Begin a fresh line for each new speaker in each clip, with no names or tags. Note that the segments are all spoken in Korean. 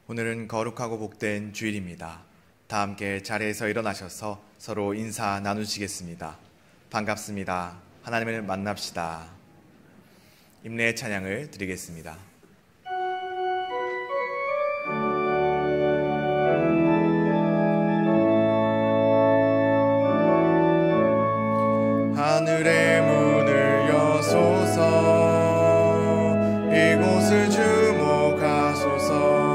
오늘은 거룩하고 복된 주일입니다. 다 함께 자리에서 일어나셔서 서로 인사 나누시겠습니다. 반갑습니다. 하나님을 만납시다. 임례의 찬양을 드리겠습니다. 하늘의 문을 여소서, 이곳을 주목하소서.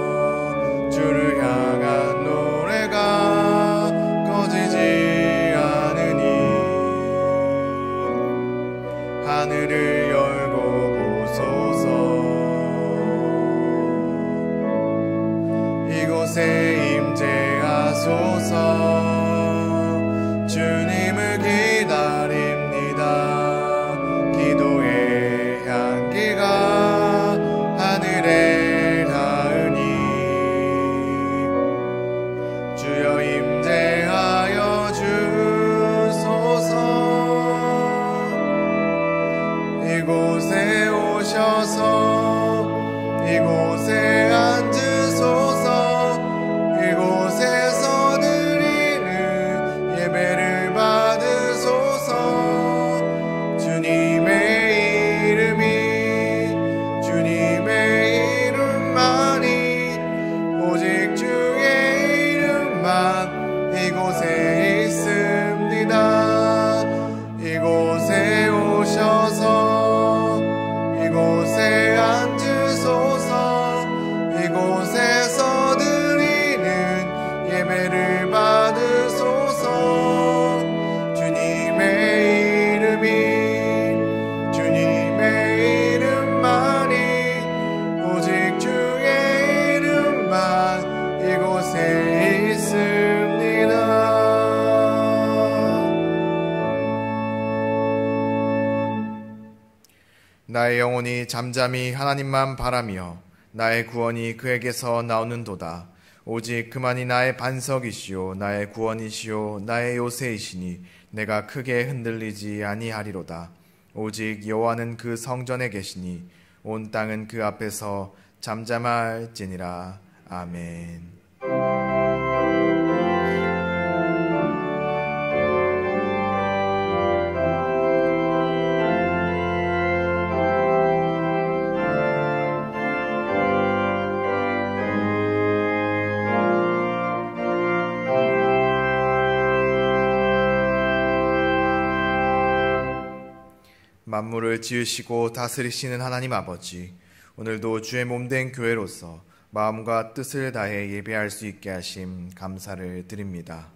주를 향한 노래가 꺼지지 않으니, 하늘을 열고 보소서. 이곳에 임재하소서. 주님을 기다립니다. 기도의 향기가 하늘에 닿으니, 주여 임재하여 주소서. 이곳에 오셔서 이곳에 앉으소서. 이곳에서 드리는 예배를 받으소서. 주님의 이름만이, 오직 주의 이름만 이곳에 있습니다. 이곳에 오셔서 이곳에 앉으소서. 이곳에서 드리는 예배를 받으소서. 주님의 이름만이, 오직 주의 이름만 이곳에 있습니다. 나의 영혼이 잠잠히 하나님만 바라며 나의 구원이 그에게서 나오는도다. 오직 그만이 나의 반석이시요 나의 구원이시요 나의 요새이시니 내가 크게 흔들리지 아니하리로다. 오직 여호와는 그 성전에 계시니 온 땅은 그 앞에서 잠잠할지니라. 아멘. 만물을 지으시고 다스리시는 하나님 아버지, 오늘도 주의 몸된 교회로서 마음과 뜻을 다해 예배할 수 있게 하심 감사를 드립니다.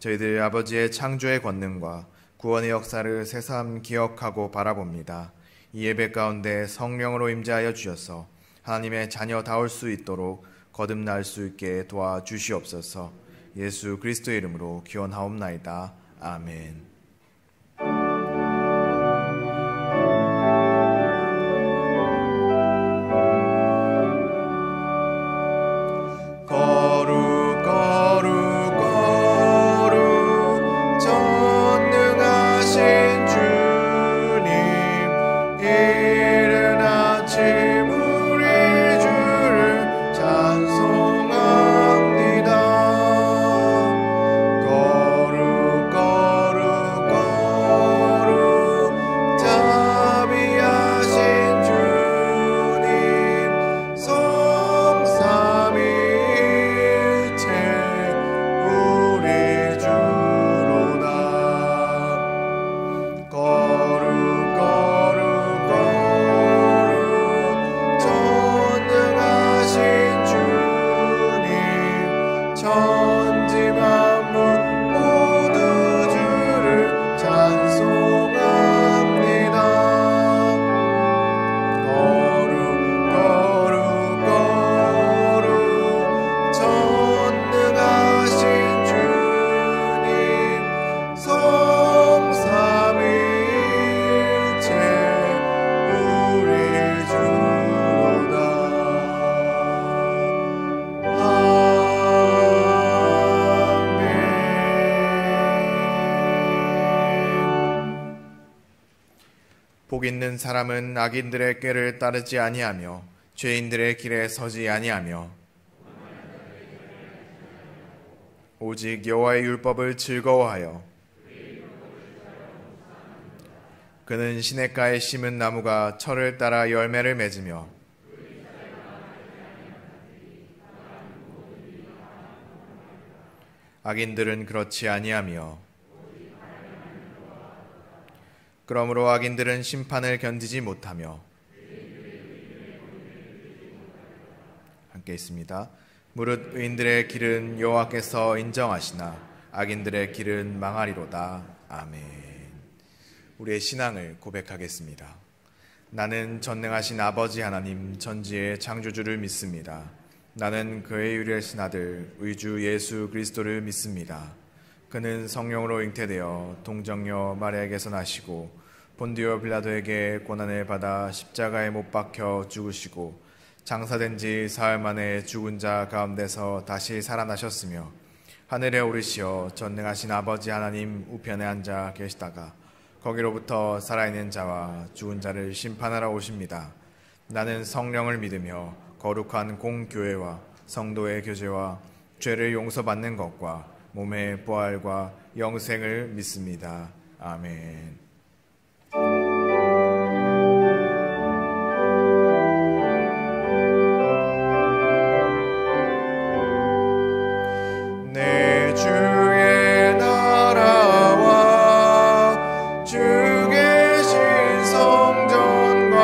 저희들 아버지의 창조의 권능과 구원의 역사를 새삼 기억하고 바라봅니다. 이 예배 가운데 성령으로 임재하여 주셔서 하나님의 자녀다울 수 있도록 거듭날 수 있게 도와주시옵소서. 예수 그리스도의 이름으로 기원하옵나이다. 아멘. 복 있는 사람은 악인들의 꾀를 따르지 아니하며 죄인들의 길에 서지 아니하며 오직 여호와의 율법을 즐거워하여 그는 시냇가에 심은 나무가 철을 따라 열매를 맺으며 악인들은 그렇지 아니하며 그러므로 악인들은 심판을 견디지 못하며 함께 있습니다. 무릇 의인들의 길은 여호와께서 인정하시나 악인들의 길은 망하리로다. 아멘. 우리의 신앙을 고백하겠습니다. 나는 전능하신 아버지 하나님 전지의 창조주를 믿습니다. 나는 그의 유일하신 아들 의주 예수 그리스도를 믿습니다. 그는 성령으로 잉태되어 동정녀 마리아에게서 나시고 본디오 빌라도에게 고난을 받아 십자가에 못 박혀 죽으시고 장사된 지 사흘 만에 죽은 자 가운데서 다시 살아나셨으며 하늘에 오르시어 전능하신 아버지 하나님 우편에 앉아 계시다가 거기로부터 살아있는 자와 죽은 자를 심판하러 오십니다. 나는 성령을 믿으며 거룩한 공교회와 성도의 교제와 죄를 용서받는 것과 몸의 부활과 영생을 믿습니다. 아멘. 내 주의 나라와 주 계신 성전과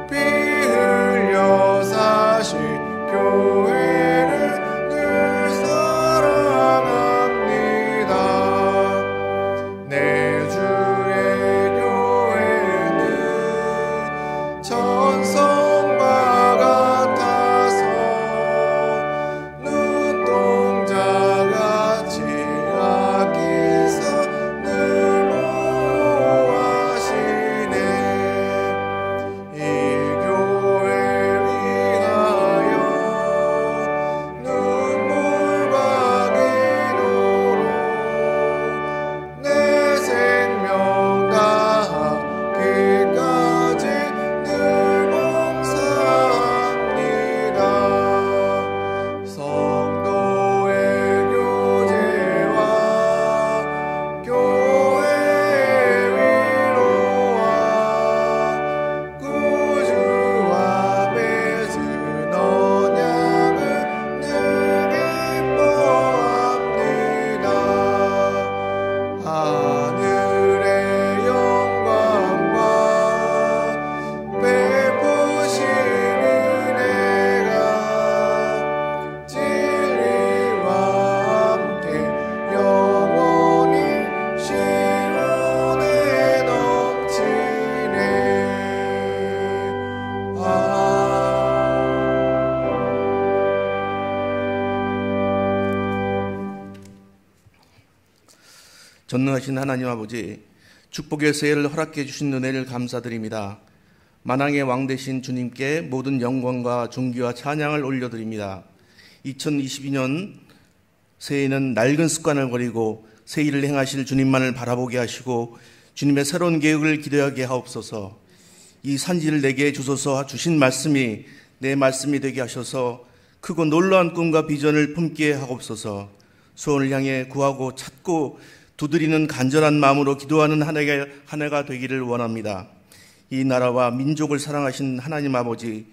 피 흘려 사신 교회를 늘 사랑합니다. 내 주의 교회는 천성과 같아서 눈동자같이 아끼사 늘 보호하시네. 이 교회 위하여 눈물과 기도로 내 생명 다하기까지 늘 봉사합니다. 성도의 교제와 교회의 위로와 구주와 맺은 언약을 늘 기뻐합니다. 하늘의 영광과 베푸신 은혜가 진리와 함께 영원히 시온에 넘치네.
전능하신 하나님 아버지, 축복의 새해를 허락해 주신 은혜를 감사드립니다. 만왕의 왕 되신 주님께 모든 영광과 존귀와 찬양을 올려드립니다. 2022년 새해에는 낡은 습관을 버리고 새 일을 행하실 주님만을 바라보게 하시고 주님의 새로운 계획을 기대하게 하옵소서. 이 산지를 내게 주소서 주신 말씀이 내 말씀이 되게 하셔서 크고 놀라운 꿈과 비전을 품게 하옵소서. 소원을 향해 구하고 찾고 두드리는 간절한 마음으로 기도하는 한 해가 되기를 원합니다. 이 나라와 민족을 사랑하신 하나님 아버지,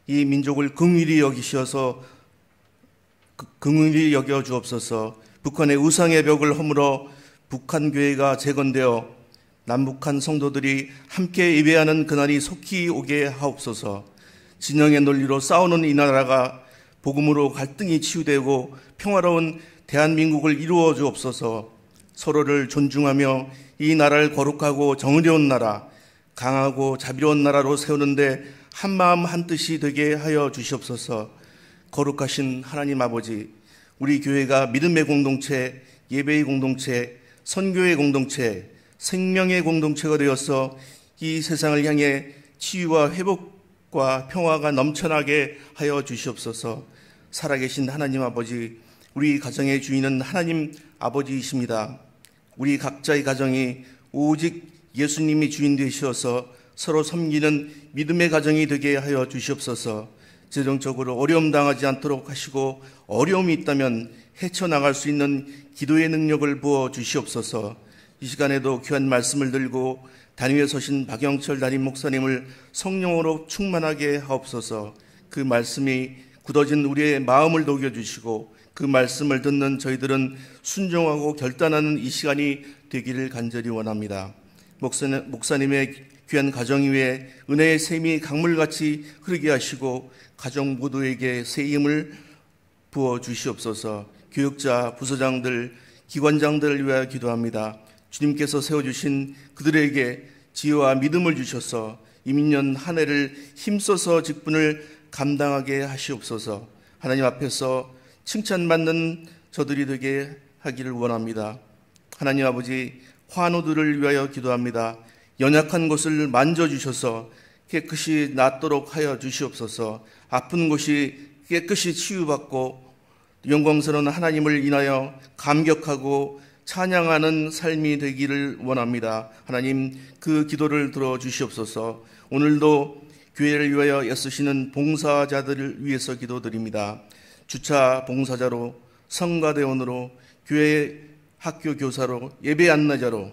이 민족을 긍휼히 여기셔서 긍휼히 여겨 주옵소서. 북한의 우상의 벽을 허물어 북한 교회가 재건되어 남북한 성도들이 함께 예배하는 그날이 속히 오게 하옵소서. 진영의 논리로 싸우는 이 나라가 복음으로 갈등이 치유되고 평화로운 대한민국을 이루어 주옵소서. 서로를 존중하며 이 나라를 거룩하고 정의로운 나라, 강하고 자비로운 나라로 세우는데 한마음 한뜻이 되게 하여 주시옵소서. 거룩하신 하나님 아버지, 우리 교회가 믿음의 공동체, 예배의 공동체, 선교의 공동체, 생명의 공동체가 되어서 이 세상을 향해 치유와 회복과 평화가 넘쳐나게 하여 주시옵소서. 살아계신 하나님 아버지, 우리 가정의 주인은 하나님 아버지이십니다. 우리 각자의 가정이 오직 예수님이 주인 되시어서 서로 섬기는 믿음의 가정이 되게 하여 주시옵소서. 재정적으로 어려움 당하지 않도록 하시고 어려움이 있다면 헤쳐나갈 수 있는 기도의 능력을 부어 주시옵소서. 이 시간에도 귀한 말씀을 들고 단위에 서신 박영철 담임 목사님을 성령으로 충만하게 하옵소서. 그 말씀이 굳어진 우리의 마음을 녹여주시고 그 말씀을 듣는 저희들은 순종하고 결단하는 이 시간이 되기를 간절히 원합니다. 목사님의 귀한 가정 위에 은혜의 샘이 강물같이 흐르게 하시고 가정 모두에게 새 힘을 부어 주시옵소서. 교육자, 부서장들, 기관장들을 위하여 기도합니다. 주님께서 세워주신 그들에게 지혜와 믿음을 주셔서 이민년 한 해를 힘써서 직분을 감당하게 하시옵소서. 하나님 앞에서 칭찬받는 저들이 되게 하기를 원합니다. 하나님 아버지, 환우들을 위하여 기도합니다. 연약한 곳을 만져주셔서 깨끗이 낫도록 하여 주시옵소서. 아픈 곳이 깨끗이 치유받고 영광스러운 하나님을 인하여 감격하고 찬양하는 삶이 되기를 원합니다. 하나님, 그 기도를 들어주시옵소서. 오늘도 교회를 위하여 애쓰시는 봉사자들을 위해서 기도드립니다. 주차 봉사자로, 성가대원으로, 교회 학교 교사로, 예배 안내자로,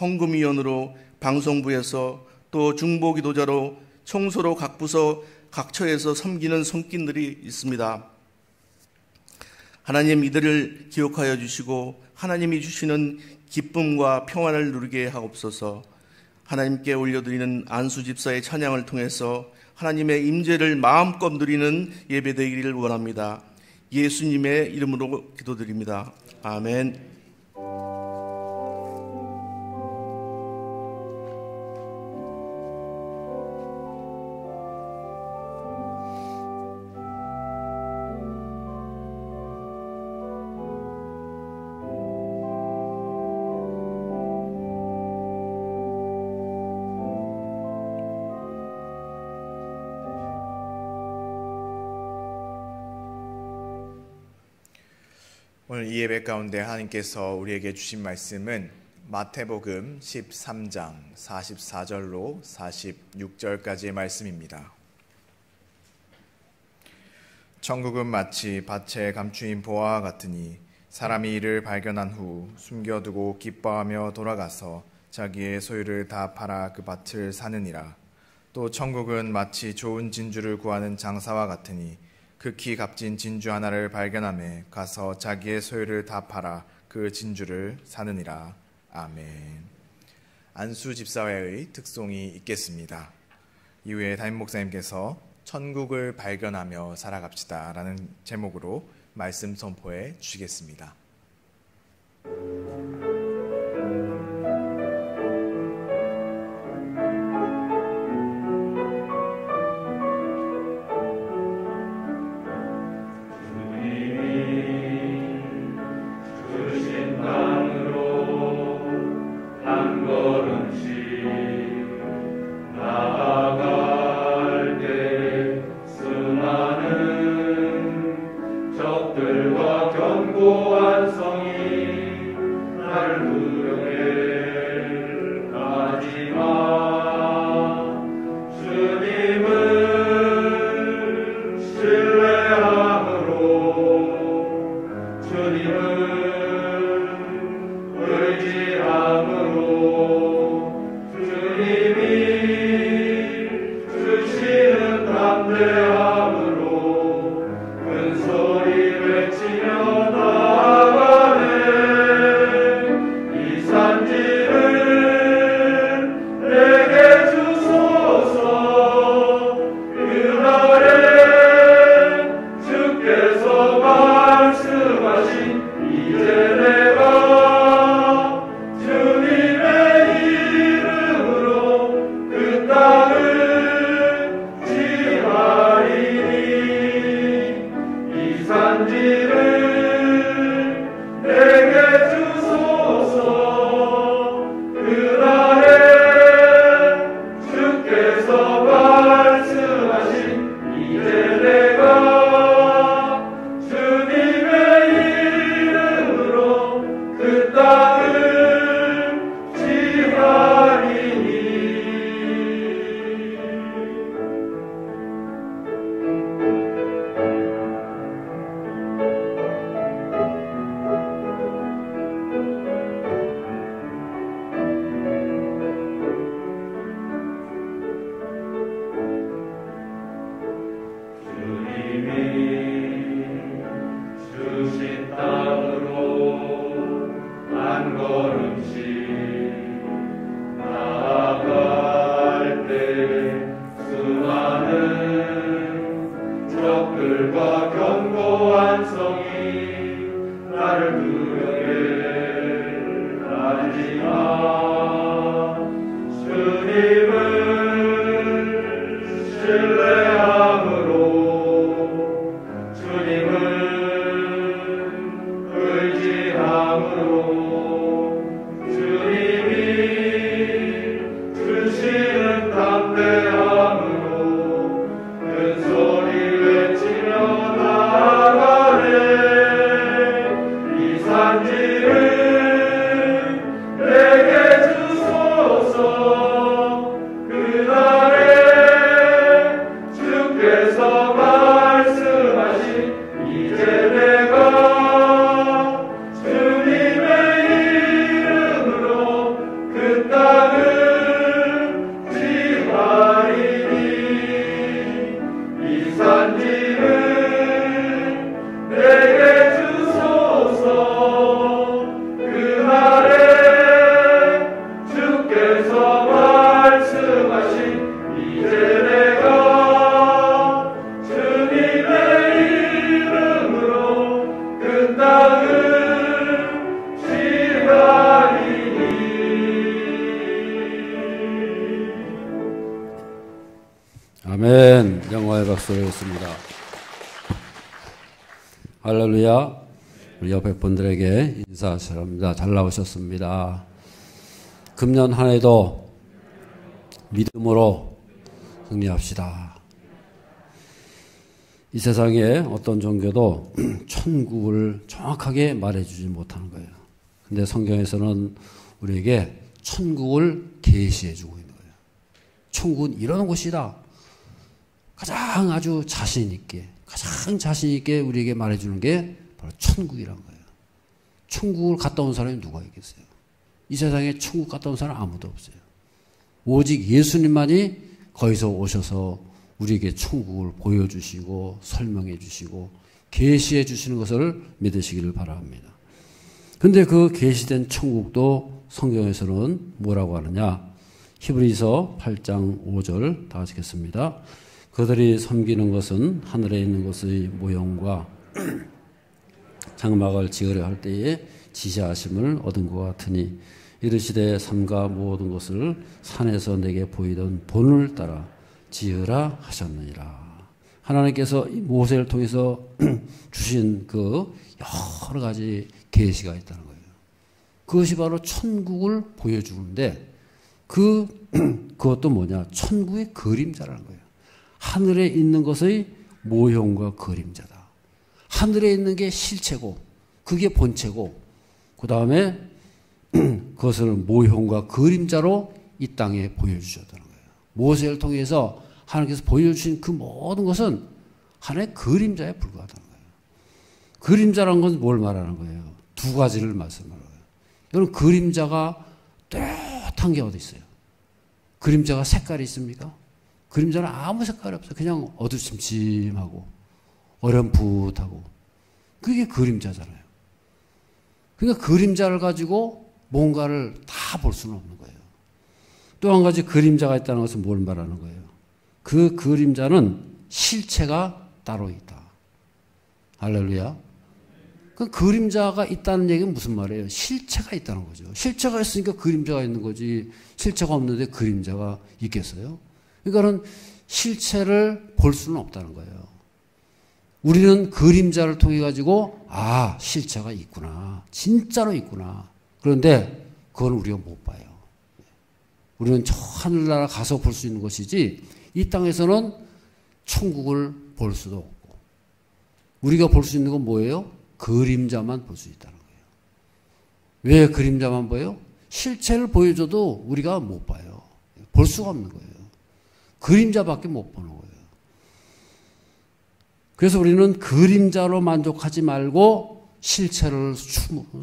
헌금위원으로, 방송부에서 또 중보기도자로, 청소로 각 부서, 각 처에서 섬기는 손길들이 있습니다. 하나님, 이들을 기억하여 주시고 하나님이 주시는 기쁨과 평안을 누리게 하옵소서. 하나님께 올려드리는 안수집사의 찬양을 통해서 하나님의 임재를 마음껏 누리는 예배 되기를 원합니다. 예수님의 이름으로 기도드립니다. 아멘.
오늘 이 예배 가운데 하나님께서 우리에게 주신 말씀은 마태복음 13장 44절로 46절까지의 말씀입니다. 천국은 마치 밭에 감추인 보화와 같으니 사람이 이를 발견한 후 숨겨두고 기뻐하며 돌아가서 자기의 소유를 다 팔아 그 밭을 사느니라. 또 천국은 마치 좋은 진주를 구하는 장사와 같으니 극히 값진 진주 하나를 발견하며 가서 자기의 소유를 다 팔아 그 진주를 사느니라. 아멘. 안수 집사회의 특송이 있겠습니다. 이후에 담임 목사님께서 천국을 발견하며 살아갑시다 라는 제목으로 말씀 선포해 주시겠습니다.
적들과 견고한 아멘. 영화의 박수를 했습니다. 할렐루야. 우리 옆에 분들에게 인사합니다. 잘 나오셨습니다. 금년 한 해도 믿음으로 승리합시다. 이 세상에 어떤 종교도 천국을 정확하게 말해주지 못하는 거예요. 근데 성경에서는 우리에게 천국을 계시해주고 있는 거예요. 천국은 이런 곳이다. 가장 아주 자신 있게 우리에게 말해주는 게 바로 천국이란 거예요. 천국을 갔다 온 사람이 누가 있겠어요? 이 세상에 천국 갔다 온 사람 아무도 없어요. 오직 예수님만이 거기서 오셔서 우리에게 천국을 보여주시고 설명해 주시고 계시해 주시는 것을 믿으시기를 바랍니다. 근데 그 계시된 천국도 성경에서는 뭐라고 하느냐? 히브리서 8장 5절 다 같이 읽겠습니다. 그들이 섬기는 것은 하늘에 있는 것의 모형과 장막을 지으려 할 때에 지시하심을 얻은 것 같으니 이르시되 삼가 모든 것을 산에서 내게 보이던 본을 따라 지으라 하셨느니라. 하나님께서 모세를 통해서 주신 그 여러 가지 계시가 있다는 거예요. 그것이 바로 천국을 보여주는데 그것도 뭐냐? 천국의 그림자라는 거예요. 하늘에 있는 것의 모형과 그림자다. 하늘에 있는 게 실체고 그게 본체고 그 다음에 그것을 모형과 그림자로 이 땅에 보여주셨다는 거예요. 모세를 통해서 하나님께서 보여주신 그 모든 것은 하나의 그림자에 불과하다는 거예요. 그림자라는 건 뭘 말하는 거예요? 두 가지를 말씀하는 거예요. 여러분 그림자가 뚜렷한 게 어디 있어요? 그림자가 색깔이 있습니까? 그림자는 아무 색깔이 없어요. 그냥 어두침침하고 어렴풋하고 그게 그림자잖아요. 그러니까 그림자를 가지고 뭔가를 다 볼 수는 없는 거예요. 또 한 가지 그림자가 있다는 것은 뭘 말하는 거예요? 그 그림자는 실체가 따로 있다. 할렐루야. 그 그림자가 있다는 얘기는 무슨 말이에요? 실체가 있다는 거죠. 실체가 있으니까 그림자가 있는 거지 실체가 없는데 그림자가 있겠어요? 그러니까는 실체를 볼 수는 없다는 거예요. 우리는 그림자를 통해 가지고 아 실체가 있구나. 진짜로 있구나. 그런데 그건 우리가 못 봐요. 우리는 저 하늘나라 가서 볼 수 있는 것이지 이 땅에서는 천국을 볼 수도 없고 우리가 볼 수 있는 건 뭐예요? 그림자만 볼 수 있다는 거예요. 왜 그림자만 봐요? 실체를 보여줘도 우리가 못 봐요. 볼 수가 없는 거예요. 그림자밖에 못 보는 거예요. 그래서 우리는 그림자로 만족하지 말고 실체를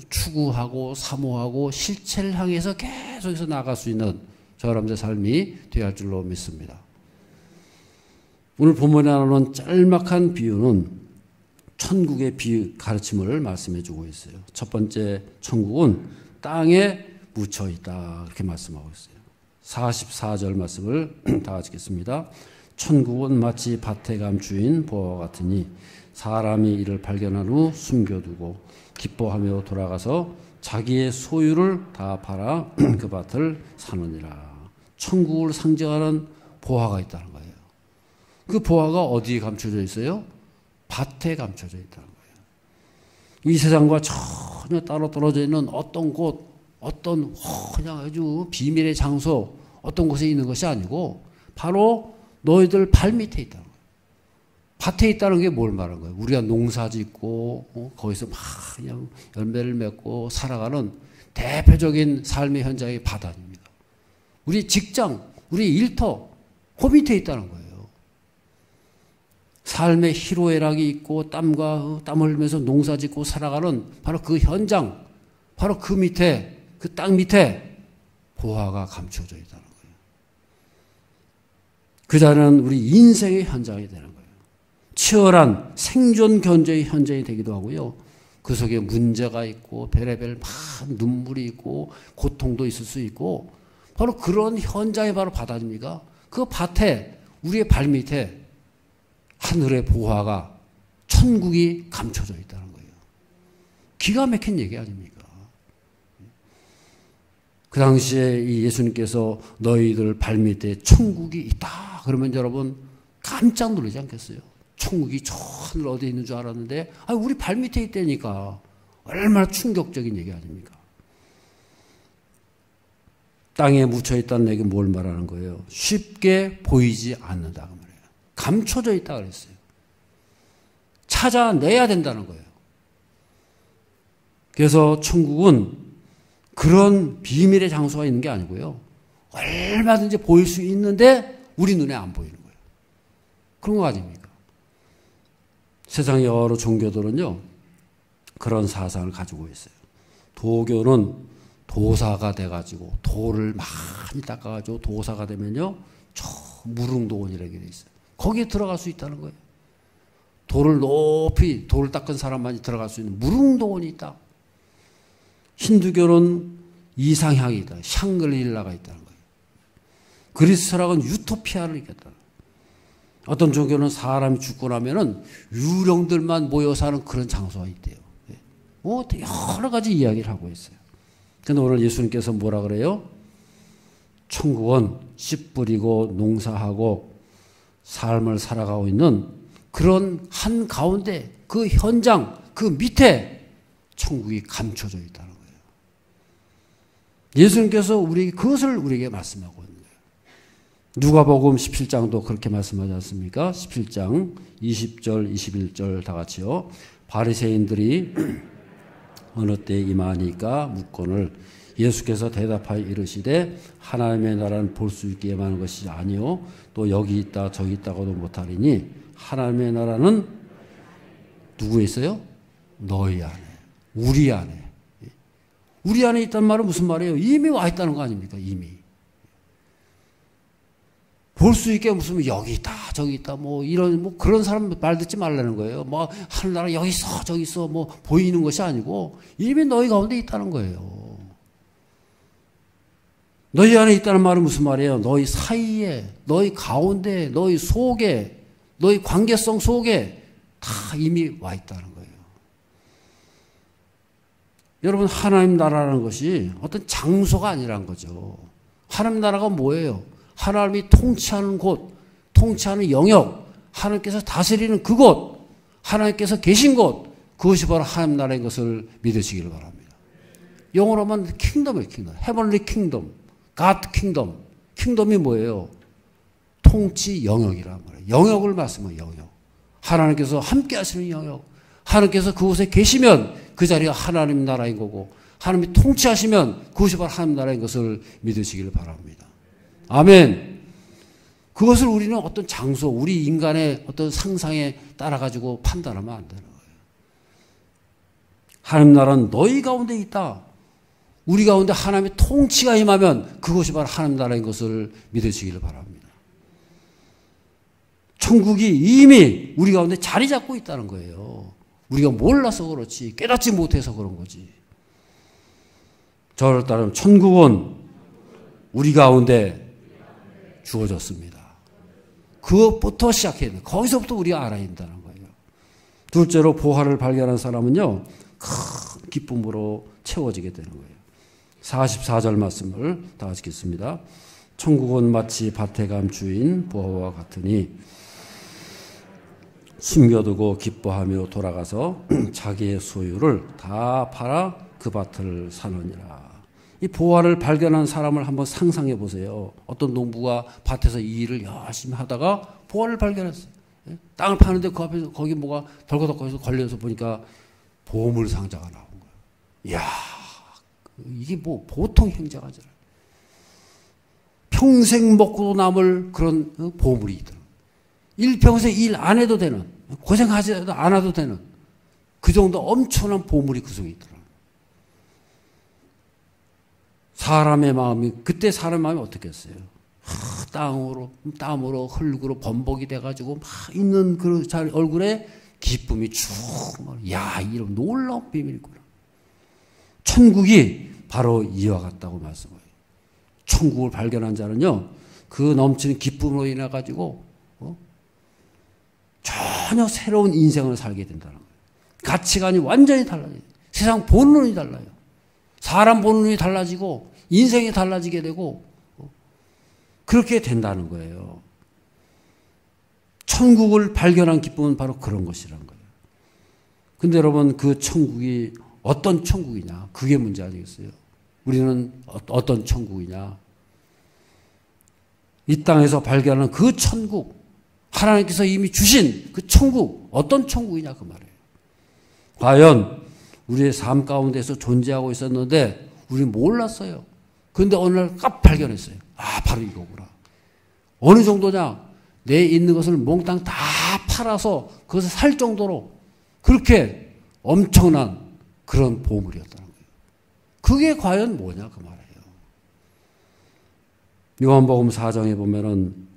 추구하고 사모하고 실체를 향해서 계속해서 나갈 수 있는 저 여러분의 삶이 되어야 할 줄로 믿습니다. 오늘 본문에 나오는 짤막한 비유는 천국의 가르침을 말씀해 주고 있어요. 첫 번째 천국은 땅에 묻혀 있다 이렇게 말씀하고 있어요. 44절 말씀을 다 같이 읽겠습니다. 천국은 마치 밭에 감추인 보화와 같으니 사람이 이를 발견한 후 숨겨두고 기뻐하며 돌아가서 자기의 소유를 다 팔아 그 밭을 사느니라. 천국을 상징하는 보화가 있다는 거예요. 그 보화가 어디에 감춰져 있어요? 밭에 감춰져 있다는 거예요. 이 세상과 전혀 따로 떨어져 있는 어떤 곳, 어떤 그냥 아주 비밀의 장소, 어떤 곳에 있는 것이 아니고 바로 너희들 발 밑에 있다는 거예요. 밭에 있다는 게 뭘 말하는 거예요? 우리가 농사 짓고 거기서 막 그냥 열매를 맺고 살아가는 대표적인 삶의 현장이 밭 아닙니다. 우리 직장, 우리 일터, 그 밑에 있다는 거예요. 삶의 희로애락이 있고 땀을 흘리면서 농사 짓고 살아가는 바로 그 현장, 바로 그 밑에, 그 땅 밑에 보화가 감춰져 있다는 거예요. 그 자리는 우리 인생의 현장이 되는 거예요. 치열한 생존 견제의 현장이 되기도 하고요. 그 속에 문제가 있고 별의별 막 눈물이 있고 고통도 있을 수 있고 바로 그런 현장이 바로 밭 아닙니까? 그 밭에 우리의 발밑에 하늘의 보화가 천국이 감춰져 있다는 거예요. 기가 막힌 얘기 아닙니까? 그 당시에 이 예수님께서 너희들 발밑에 천국이 있다 그러면 여러분 깜짝 놀라지 않겠어요? 천국이 저 하늘 어디에 있는 줄 알았는데 우리 발밑에 있다니까 얼마나 충격적인 얘기 아닙니까? 땅에 묻혀있다는 얘기 뭘 말하는 거예요? 쉽게 보이지 않는다 그 말이에요. 감춰져 있다 그랬어요. 찾아내야 된다는 거예요. 그래서 천국은 그런 비밀의 장소가 있는 게 아니고요. 얼마든지 보일 수 있는데 우리 눈에 안 보이는 거예요. 그런 거 아닙니까? 세상의 여러 종교들은요. 그런 사상을 가지고 있어요. 도교는 도사가 돼가지고 돌을 많이 닦아가지고 도사가 되면요. 저 무릉도원이라고 돼 있어요. 거기에 들어갈 수 있다는 거예요. 돌을 높이 돌을 닦은 사람만이 들어갈 수 있는 무릉도원이 있다. 힌두교는 이상향이 있다. 샹글릴라가 있다는 거예요. 그리스 철학은 유토피아를 있겠다. 어떤 종교는 사람이 죽고 나면은 유령들만 모여 사는 그런 장소가 있대요. 뭐 여러 가지 이야기를 하고 있어요. 근데 오늘 예수님께서 뭐라 그래요? 천국은 씨 뿌리고 농사하고 삶을 살아가고 있는 그런 한 가운데 그 현장 그 밑에 천국이 감춰져 있다는 거예요. 예수님께서 그것을 우리에게 말씀하고 있는 거예요. 누가복음 17장도 그렇게 말씀하지 않습니까? 17장 20절 21절 다 같이요. 바리새인들이 어느 때 임하니까 묻거늘 예수께서 대답하여 이르시되 하나님의 나라는 볼 수 있게 하는 것이 아니요 또 여기 있다 저기 있다고도 못하리니 하나님의 나라는 누구에 있어요? 너희 안에, 우리 안에. 우리 안에 있다는 말은 무슨 말이에요? 이미 와 있다는 거 아닙니까? 이미. 볼 수 있게 무슨 여기 있다 저기 있다 뭐 이런 뭐 그런 사람 말 듣지 말라는 거예요. 뭐 하늘나라 여기 있어 저기 있어 뭐 보이는 것이 아니고 이미 너희 가운데 있다는 거예요. 너희 안에 있다는 말은 무슨 말이에요? 너희 사이에, 너희 가운데, 너희 속에, 너희 관계성 속에 다 이미 와 있다는 거예요. 여러분 하나님 나라라는 것이 어떤 장소가 아니란 거죠. 하나님 나라가 뭐예요? 하나님이 통치하는 곳, 통치하는 영역, 하나님께서 다스리는 그곳, 하나님께서 계신 곳, 그것이 바로 하나님 나라인 것을 믿으시기를 바랍니다. 영어로 하면 킹덤이에요. 킹덤. 헤븐리 킹덤, 갓 킹덤. 킹덤이 뭐예요? 통치 영역이란 말이에요. 영역을 말씀해요. 영역. 하나님께서 함께 하시는 영역. 하나님께서 그곳에 계시면 그 자리가 하나님 나라인 거고 하나님이 통치하시면 그것이 바로 하나님 나라인 것을 믿으시기를 바랍니다. 아멘. 그것을 우리는 어떤 장소, 우리 인간의 어떤 상상에 따라가지고 판단하면 안 되는 거예요. 하나님 나라는 너희 가운데 있다. 우리 가운데 하나님의 통치가 임하면 그것이 바로 하나님 나라인 것을 믿으시기를 바랍니다. 천국이 이미 우리 가운데 자리 잡고 있다는 거예요. 우리가 몰라서 그렇지 깨닫지 못해서 그런 거지. 저를 따르면 천국은 우리 가운데 주어졌습니다. 그것부터 시작해야 돼요. 거기서부터 우리가 알아야 된다는 거예요. 둘째로 보화를 발견한 사람은요. 큰 기쁨으로 채워지게 되는 거예요. 44절 말씀을 다 같이 읽겠습니다. 천국은 마치 밭에 감추인 보화와 같으니 숨겨두고 기뻐하며 돌아가서 자기의 소유를 다 팔아 그 밭을 사느니라. 이 보화를 발견한 사람을 한번 상상해 보세요. 어떤 농부가 밭에서 이 일을 열심히 하다가 보화를 발견했어요. 땅을 파는데 그 앞에서 거기 뭐가 덜거덕거려서 걸려서 보니까 보물 상자가 나온 거예요. 이야, 이게 뭐 보통 행자가 아니라 평생 먹고 남을 그런 보물이 있더라고요. 일평생 일 안 해도 되는, 고생하지 않아도 되는 그 정도 엄청난 보물이 그 속에 있더라고요. 사람의 마음이, 그때 사람의 마음이 어떻겠어요? 땀으로 흙으로 범벅이 돼가지고 막 있는 그 얼굴에 기쁨이 쭉, 야, 이런 놀라운 비밀이구나. 천국이 바로 이와 같다고 말씀해요. 천국을 발견한 자는요, 그 넘치는 기쁨으로 인해 가지고 전혀 새로운 인생을 살게 된다는 거예요. 가치관이 완전히 달라져요. 세상 보는 눈이 달라요. 사람 보는 눈이 달라지고 인생이 달라지게 되고 그렇게 된다는 거예요. 천국을 발견한 기쁨은 바로 그런 것이라는 거예요. 근데 여러분, 그 천국이 어떤 천국이냐? 그게 문제 아니겠어요? 우리는 어떤 천국이냐? 이 땅에서 발견한 그 천국, 하나님께서 이미 주신 그 천국, 어떤 천국이냐 그 말이에요. 과연 우리의 삶 가운데서 존재하고 있었는데 우리는 몰랐어요. 그런데 어느 날 깜 발견했어요. 아, 바로 이거구나. 어느 정도냐? 내 있는 것을 몽땅 다 팔아서 그것을 살 정도로 그렇게 엄청난 그런 보물이었다는 거예요. 그게 과연 뭐냐 그 말이에요. 요한복음 4장에 보면은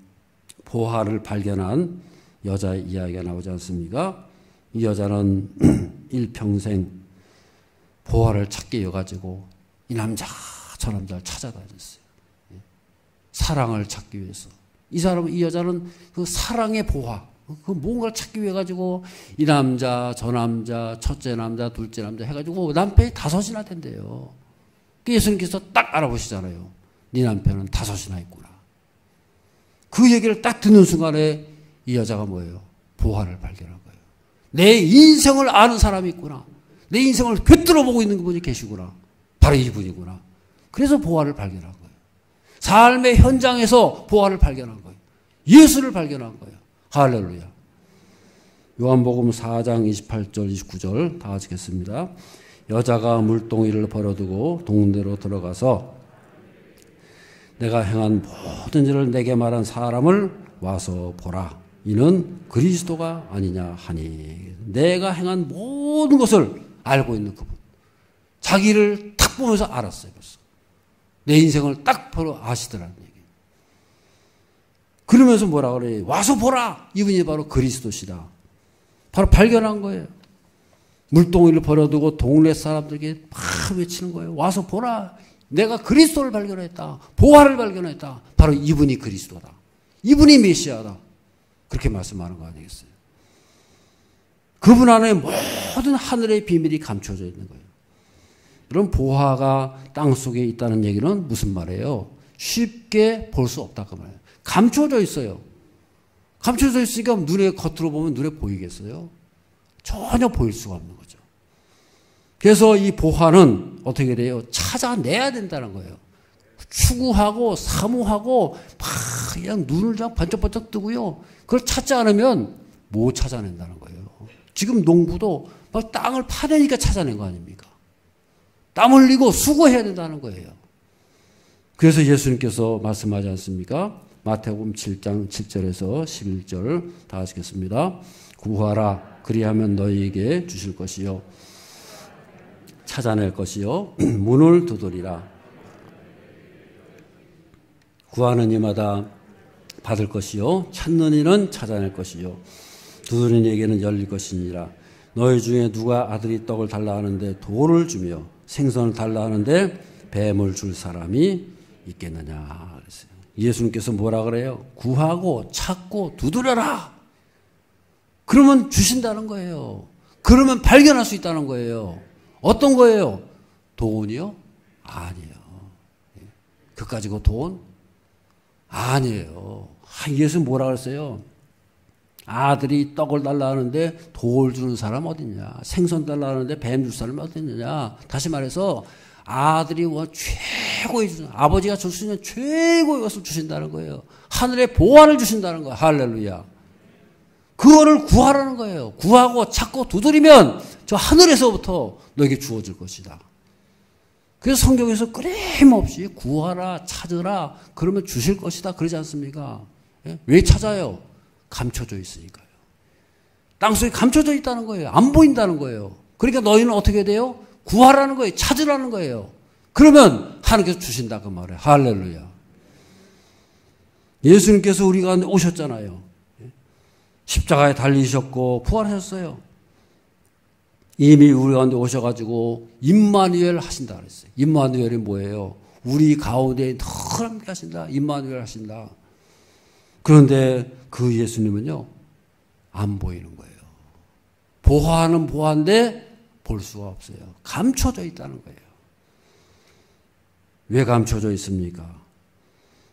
보화를 발견한 여자의 이야기가 나오지 않습니까? 이 여자는 일평생 보화를 찾게 여가지고 이 남자 저 남자를 찾아다녔어요. 사랑을 찾기 위해서. 이 여자는 그 사랑의 보화, 그 뭔가를 찾기 위해 가지고 이 남자, 저 남자, 첫째 남자, 둘째 남자 해가지고 남편이 5이나 된대요. 예수님께서 딱 알아보시잖아요. 네 남편은 5이나 있구나. 그 얘기를 딱 듣는 순간에 이 여자가 뭐예요? 보화를 발견한 거예요. 내 인생을 아는 사람이 있구나. 내 인생을 꿰뚫어 보고 있는 분이 계시구나. 바로 이분이구나. 그래서 보화를 발견한 거예요. 삶의 현장에서 보화를 발견한 거예요. 예수를 발견한 거예요. 할렐루야. 요한복음 4장 28절 29절 다 같이 읽겠습니다. 여자가 물동이를 버려두고 동네로 들어가서 내가 행한 모든 일을 내게 말한 사람을 와서 보라. 이는 그리스도가 아니냐 하니. 내가 행한 모든 것을 알고 있는 그분. 자기를 탁 보면서 알았어요. 벌써. 내 인생을 딱 바로 아시더라는 얘기예요. 그러면서 뭐라 그래요? 와서 보라. 이분이 바로 그리스도시다. 바로 발견한 거예요. 물동이를 버려두고 동네 사람들에게 막 외치는 거예요. 와서 보라. 내가 그리스도를 발견했다. 보화를 발견했다. 바로 이분이 그리스도다. 이분이 메시아다. 그렇게 말씀하는 거 아니겠어요? 그분 안에 모든 하늘의 비밀이 감춰져 있는 거예요. 이런 보화가 땅속에 있다는 얘기는 무슨 말이에요? 쉽게 볼 수 없다 그 말이에요. 감춰져 있어요. 감춰져 있으니까 눈에 겉으로 보면 눈에 보이겠어요? 전혀 보일 수가 없는 거죠. 그래서 이 보화는 어떻게 돼요? 찾아내야 된다는 거예요. 추구하고 사모하고 막 그냥 눈을 좀 번쩍번쩍 뜨고요. 그걸 찾지 않으면 못 찾아낸다는 거예요. 지금 농부도 막 땅을 파내니까 찾아낸 거 아닙니까? 땀 흘리고 수고해야 된다는 거예요. 그래서 예수님께서 말씀하지 않습니까? 마태복음 7장 7절에서 11절 다 하시겠습니다. 구하라 그리하면 너희에게 주실 것이요 찾아낼 것이요 문을 두드리라. 구하는 이마다 받을 것이요 찾는 이는 찾아낼 것이요 두드리는 이에게는 열릴 것이니라. 너희 중에 누가 아들이 떡을 달라 하는데 돌을 주며 생선을 달라 하는데 뱀을 줄 사람이 있겠느냐 그랬어요. 예수님께서 뭐라 그래요? 구하고 찾고 두드려라. 그러면 주신다는 거예요. 그러면 발견할 수 있다는 거예요. 어떤 거예요? 돈이요? 아니에요. 그거 가지고 돈? 아니에요. 예수 뭐라 그랬어요? 아들이 떡을 달라 하는데 돌 주는 사람 어딨냐? 생선 달라 하는데 뱀 줄 사람 어딨느냐? 다시 말해서 아들이 최고의 주신, 아버지가 줄 수 있는 최고의 것을 주신다는 거예요. 하늘의 보화를 주신다는 거예요. 할렐루야. 그거를 구하라는 거예요. 구하고 찾고 두드리면 저 하늘에서부터 너에게 주어질 것이다. 그래서 성경에서 끊임없이 구하라, 찾으라, 그러면 주실 것이다. 그러지 않습니까? 왜 찾아요? 감춰져 있으니까요. 땅속에 감춰져 있다는 거예요. 안 보인다는 거예요. 그러니까 너희는 어떻게 돼요? 구하라는 거예요. 찾으라는 거예요. 그러면 하나님께서 주신다 그 말이에요. 할렐루야. 예수님께서 우리 가운데 오셨잖아요. 십자가에 달리셨고 부활하셨어요. 이미 우리 가운데 오셔가지고 임마누엘 하신다 그랬어요. 임마누엘이 뭐예요? 우리 가운데 늘 함께 하신다. 임마누엘 하신다. 그런데 그 예수님은요, 안 보이는 거예요. 보화는 보화인데 볼 수가 없어요. 감춰져 있다는 거예요. 왜 감춰져 있습니까?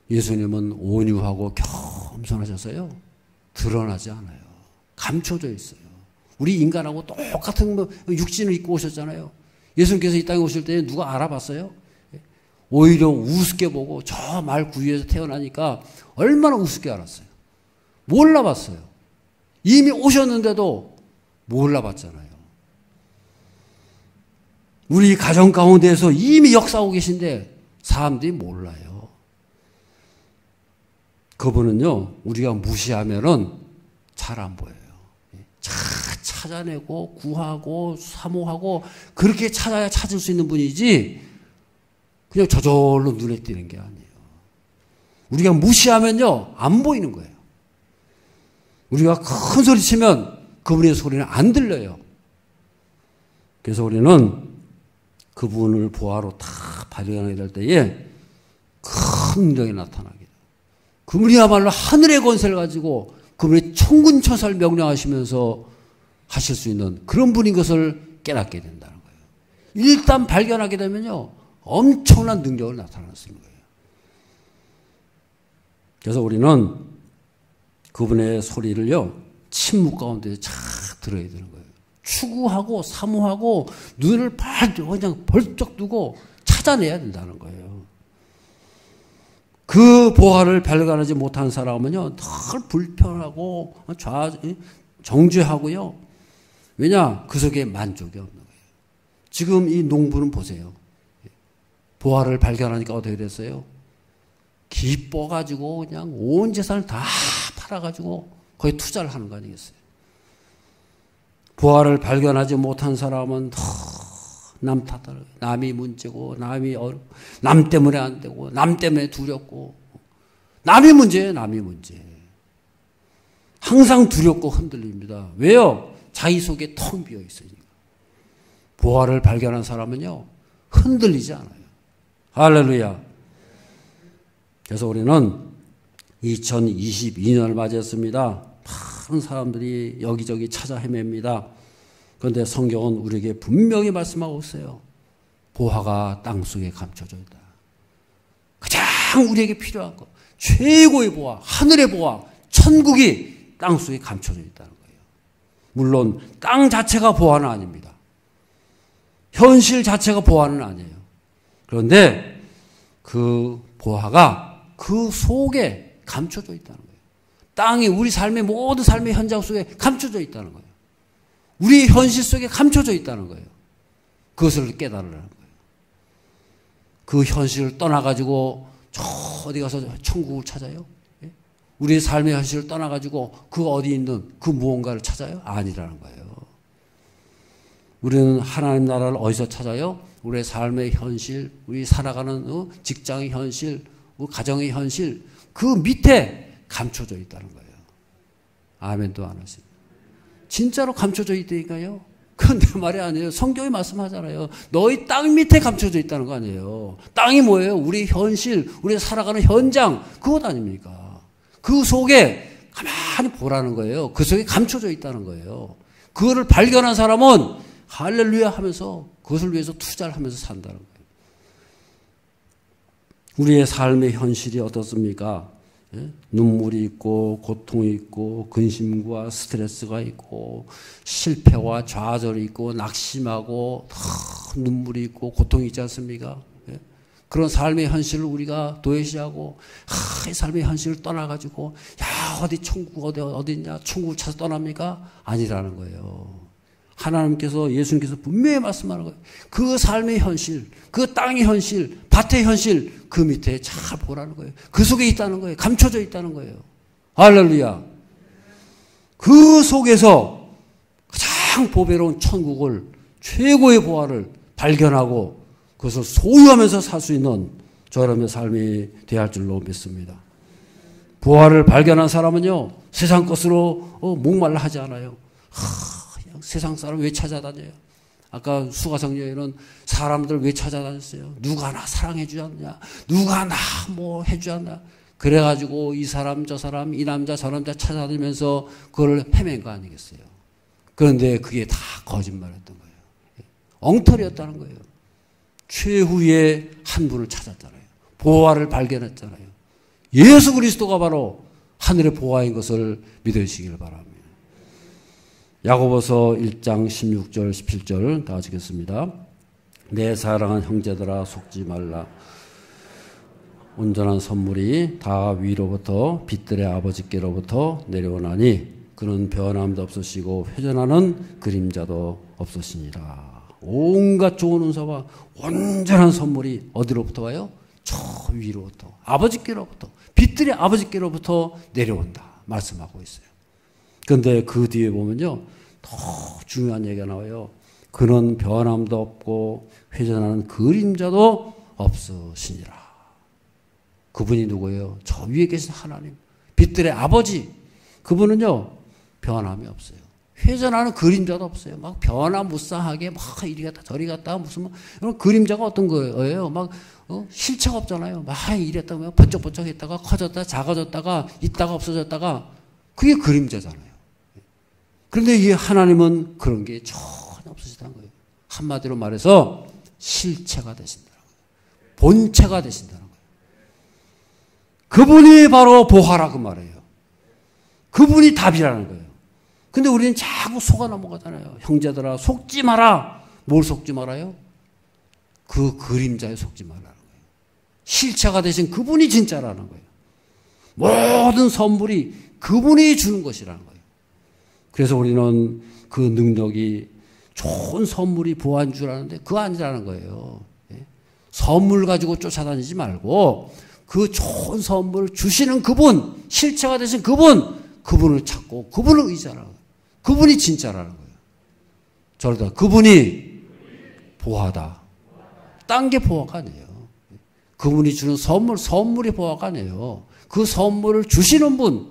예수님은 온유하고 겸손하셔서요, 드러나지 않아요. 감춰져 있어요. 우리 인간하고 똑같은 육신을 입고 오셨잖아요. 예수님께서 이 땅에 오실 때 누가 알아봤어요? 오히려 우습게 보고 저 말 구유에서 태어나니까 얼마나 우습게 알았어요. 몰라봤어요. 이미 오셨는데도 몰라봤잖아요. 우리 가정 가운데에서 이미 역사하고 계신데 사람들이 몰라요. 그분은요, 우리가 무시하면은 잘 안 보여요. 찾아내고 구하고 사모하고 그렇게 찾아야 찾을 수 있는 분이지 그냥 저절로 눈에 띄는 게 아니에요. 우리가 무시하면요, 안 보이는 거예요. 우리가 큰 소리 치면 그분의 소리는 안 들려요. 그래서 우리는 그분을 보화로 다 발견하게 될 때에 큰 능력이 나타나게 돼요. 그분이야말로 하늘의 권세를 가지고 그분의 천군천사를 명령하시면서 하실 수 있는 그런 분인 것을 깨닫게 된다는 거예요. 일단 발견하게 되면요, 엄청난 능력을 나타내는 거예요. 그래서 우리는 그분의 소리를요, 침묵 가운데 착 들어야 되는 거예요. 추구하고 사모하고 눈을 그냥 벌쩍 뜨고 찾아내야 된다는 거예요. 그 보화를 발견하지 못한 사람은요, 늘 불편하고 정죄하고요. 왜냐? 그 속에 만족이 없는 거예요. 지금 이 농부는 보세요. 보화를 발견하니까 어떻게 됐어요? 기뻐가지고 그냥 온 재산을 다 팔아가지고 거의 투자를 하는 거 아니겠어요? 보화를 발견하지 못한 사람은 남 탓하는, 남이 문제고, 남 때문에 안 되고, 남 때문에 두렵고, 남이 문제예요, 남이 문제. 항상 두렵고 흔들립니다. 왜요? 자기 속에 텅 비어 있으니까. 보화를 발견한 사람은요, 흔들리지 않아요. 할렐루야. 그래서 우리는 2022년을 맞이했습니다. 많은 사람들이 여기저기 찾아 헤맵니다. 그런데 성경은 우리에게 분명히 말씀하고 있어요. 보화가 땅속에 감춰져 있다. 가장 우리에게 필요한 것, 최고의 보화, 하늘의 보화, 천국이 땅속에 감춰져 있다는 거예요. 물론 땅 자체가 보화는 아닙니다. 현실 자체가 보화는 아니에요. 그런데 그 보화가 그 속에 감춰져 있다는 거예요. 땅이 우리 삶의 모든 삶의 현장 속에 감춰져 있다는 거예요. 우리 현실 속에 감춰져 있다는 거예요. 그것을 깨달으라는 거예요. 그 현실을 떠나가지고 저 어디 가서 천국을 찾아요? 우리의 삶의 현실을 떠나가지고 그 어디 있는 그 무언가를 찾아요? 아니라는 거예요. 우리는 하나님 나라를 어디서 찾아요? 우리의 삶의 현실, 우리 살아가는 직장의 현실, 가정의 현실, 그 밑에 감춰져 있다는 거예요. 아멘도 안 하시네. 진짜로 감춰져 있다니까요. 그건 내 말이 아니에요. 성경이 말씀하잖아요. 너희 땅 밑에 감춰져 있다는 거 아니에요. 땅이 뭐예요? 우리 현실, 우리 살아가는 현장, 그것 아닙니까? 그 속에 가만히 보라는 거예요. 그 속에 감춰져 있다는 거예요. 그거를 발견한 사람은 할렐루야 하면서 그것을 위해서 투자를 하면서 산다는 거예요. 우리의 삶의 현실이 어떻습니까? 눈물이 있고 고통이 있고 근심과 스트레스가 있고 실패와 좌절이 있고 낙심하고 눈물이 있고 고통이 있지 않습니까? 그런 삶의 현실을 우리가 도외시하고 이 삶의 현실을 떠나가지고 야 어디 천국 어디 있냐 천국을 찾아 떠납니까? 아니라는 거예요. 하나님께서 예수님께서 분명히 말씀하는 거예요. 그 삶의 현실, 그 땅의 현실, 밭의 현실 그 밑에 잘 보라는 거예요. 그 속에 있다는 거예요. 감춰져 있다는 거예요. 할렐루야. 그 속에서 가장 보배로운 천국을 최고의 보화를 발견하고 그것을 소유하면서 살 수 있는 저 여러분의 삶이 되어야 할 줄로 믿습니다. 보화를 발견한 사람은요 세상 것으로 목말라 하지 않아요. 세상 사람 왜 찾아다녀요? 아까 수가성녀에는 사람들 왜 찾아다녔어요? 누가 나 사랑해 주지 않냐? 누가 나 뭐 해주지 않냐? 그래가지고 이 사람 저 사람 이 남자 저 남자 찾아다니면서 그걸 헤맨 거 아니겠어요? 그런데 그게 다 거짓말이었던 거예요. 엉터리였다는 거예요. 최후의 한 분을 찾았잖아요. 보화를 발견했잖아요. 예수 그리스도가 바로 하늘의 보화인 것을 믿으시길 바랍니다. 야고보서 1장 16절 17절 다 읽겠습니다. 내 사랑하는 형제들아 속지 말라. 온전한 선물이 다 위로부터 빛들의 아버지께로부터 내려오나니 그는 변함도 없으시고 회전하는 그림자도 없으시니라. 온갖 좋은 은사와 온전한 선물이 어디로부터 와요? 저 위로부터 아버지께로부터 빛들의 아버지께로부터 내려온다 말씀하고 있어요. 그런데 그 뒤에 보면요 더 중요한 얘기가 나와요. 그는 변함도 없고 회전하는 그림자도 없으시니라. 그분이 누구예요? 저 위에 계신 하나님 빛들의 아버지. 그분은요 변함이 없어요. 회전하는 그림자도 없어요. 막 변화무쌍하게 막 이리 갔다 저리 갔다 무슨 이런 그림자가 어떤 거예요? 막 실체가 없잖아요. 막 이랬다 보면 번쩍번쩍했다가 커졌다 작아졌다가 있다가 없어졌다가 그게 그림자잖아요. 그런데 이 하나님은 그런 게 전혀 없으시다는 거예요. 한마디로 말해서 실체가 되신다는 거예요. 본체가 되신다는 거예요. 그분이 바로 보화라 그 말이에요. 그분이 답이라는 거예요. 근데 우리는 자꾸 속아 넘어가잖아요. 형제들아 속지 마라. 뭘 속지 말아요? 그 그림자에 속지 말라는 거예요. 실체가 되신 그분이 진짜라는 거예요. 모든 선물이 그분이 주는 것이라는 거예요. 그래서 우리는 그 능력이 좋은 선물이 보호한 줄 아는데 그거 아니라는 거예요. 선물 가지고 쫓아다니지 말고 그 좋은 선물을 주시는 그분, 실체가 되신 그분을 찾고 그분을 의지하라는 거예요. 그분이 진짜라는 거예요. 저러다 그분이 보화다. 딴 게 보화가 아니에요. 그분이 주는 선물이 보화가 아니에요. 그 선물을 주시는 분,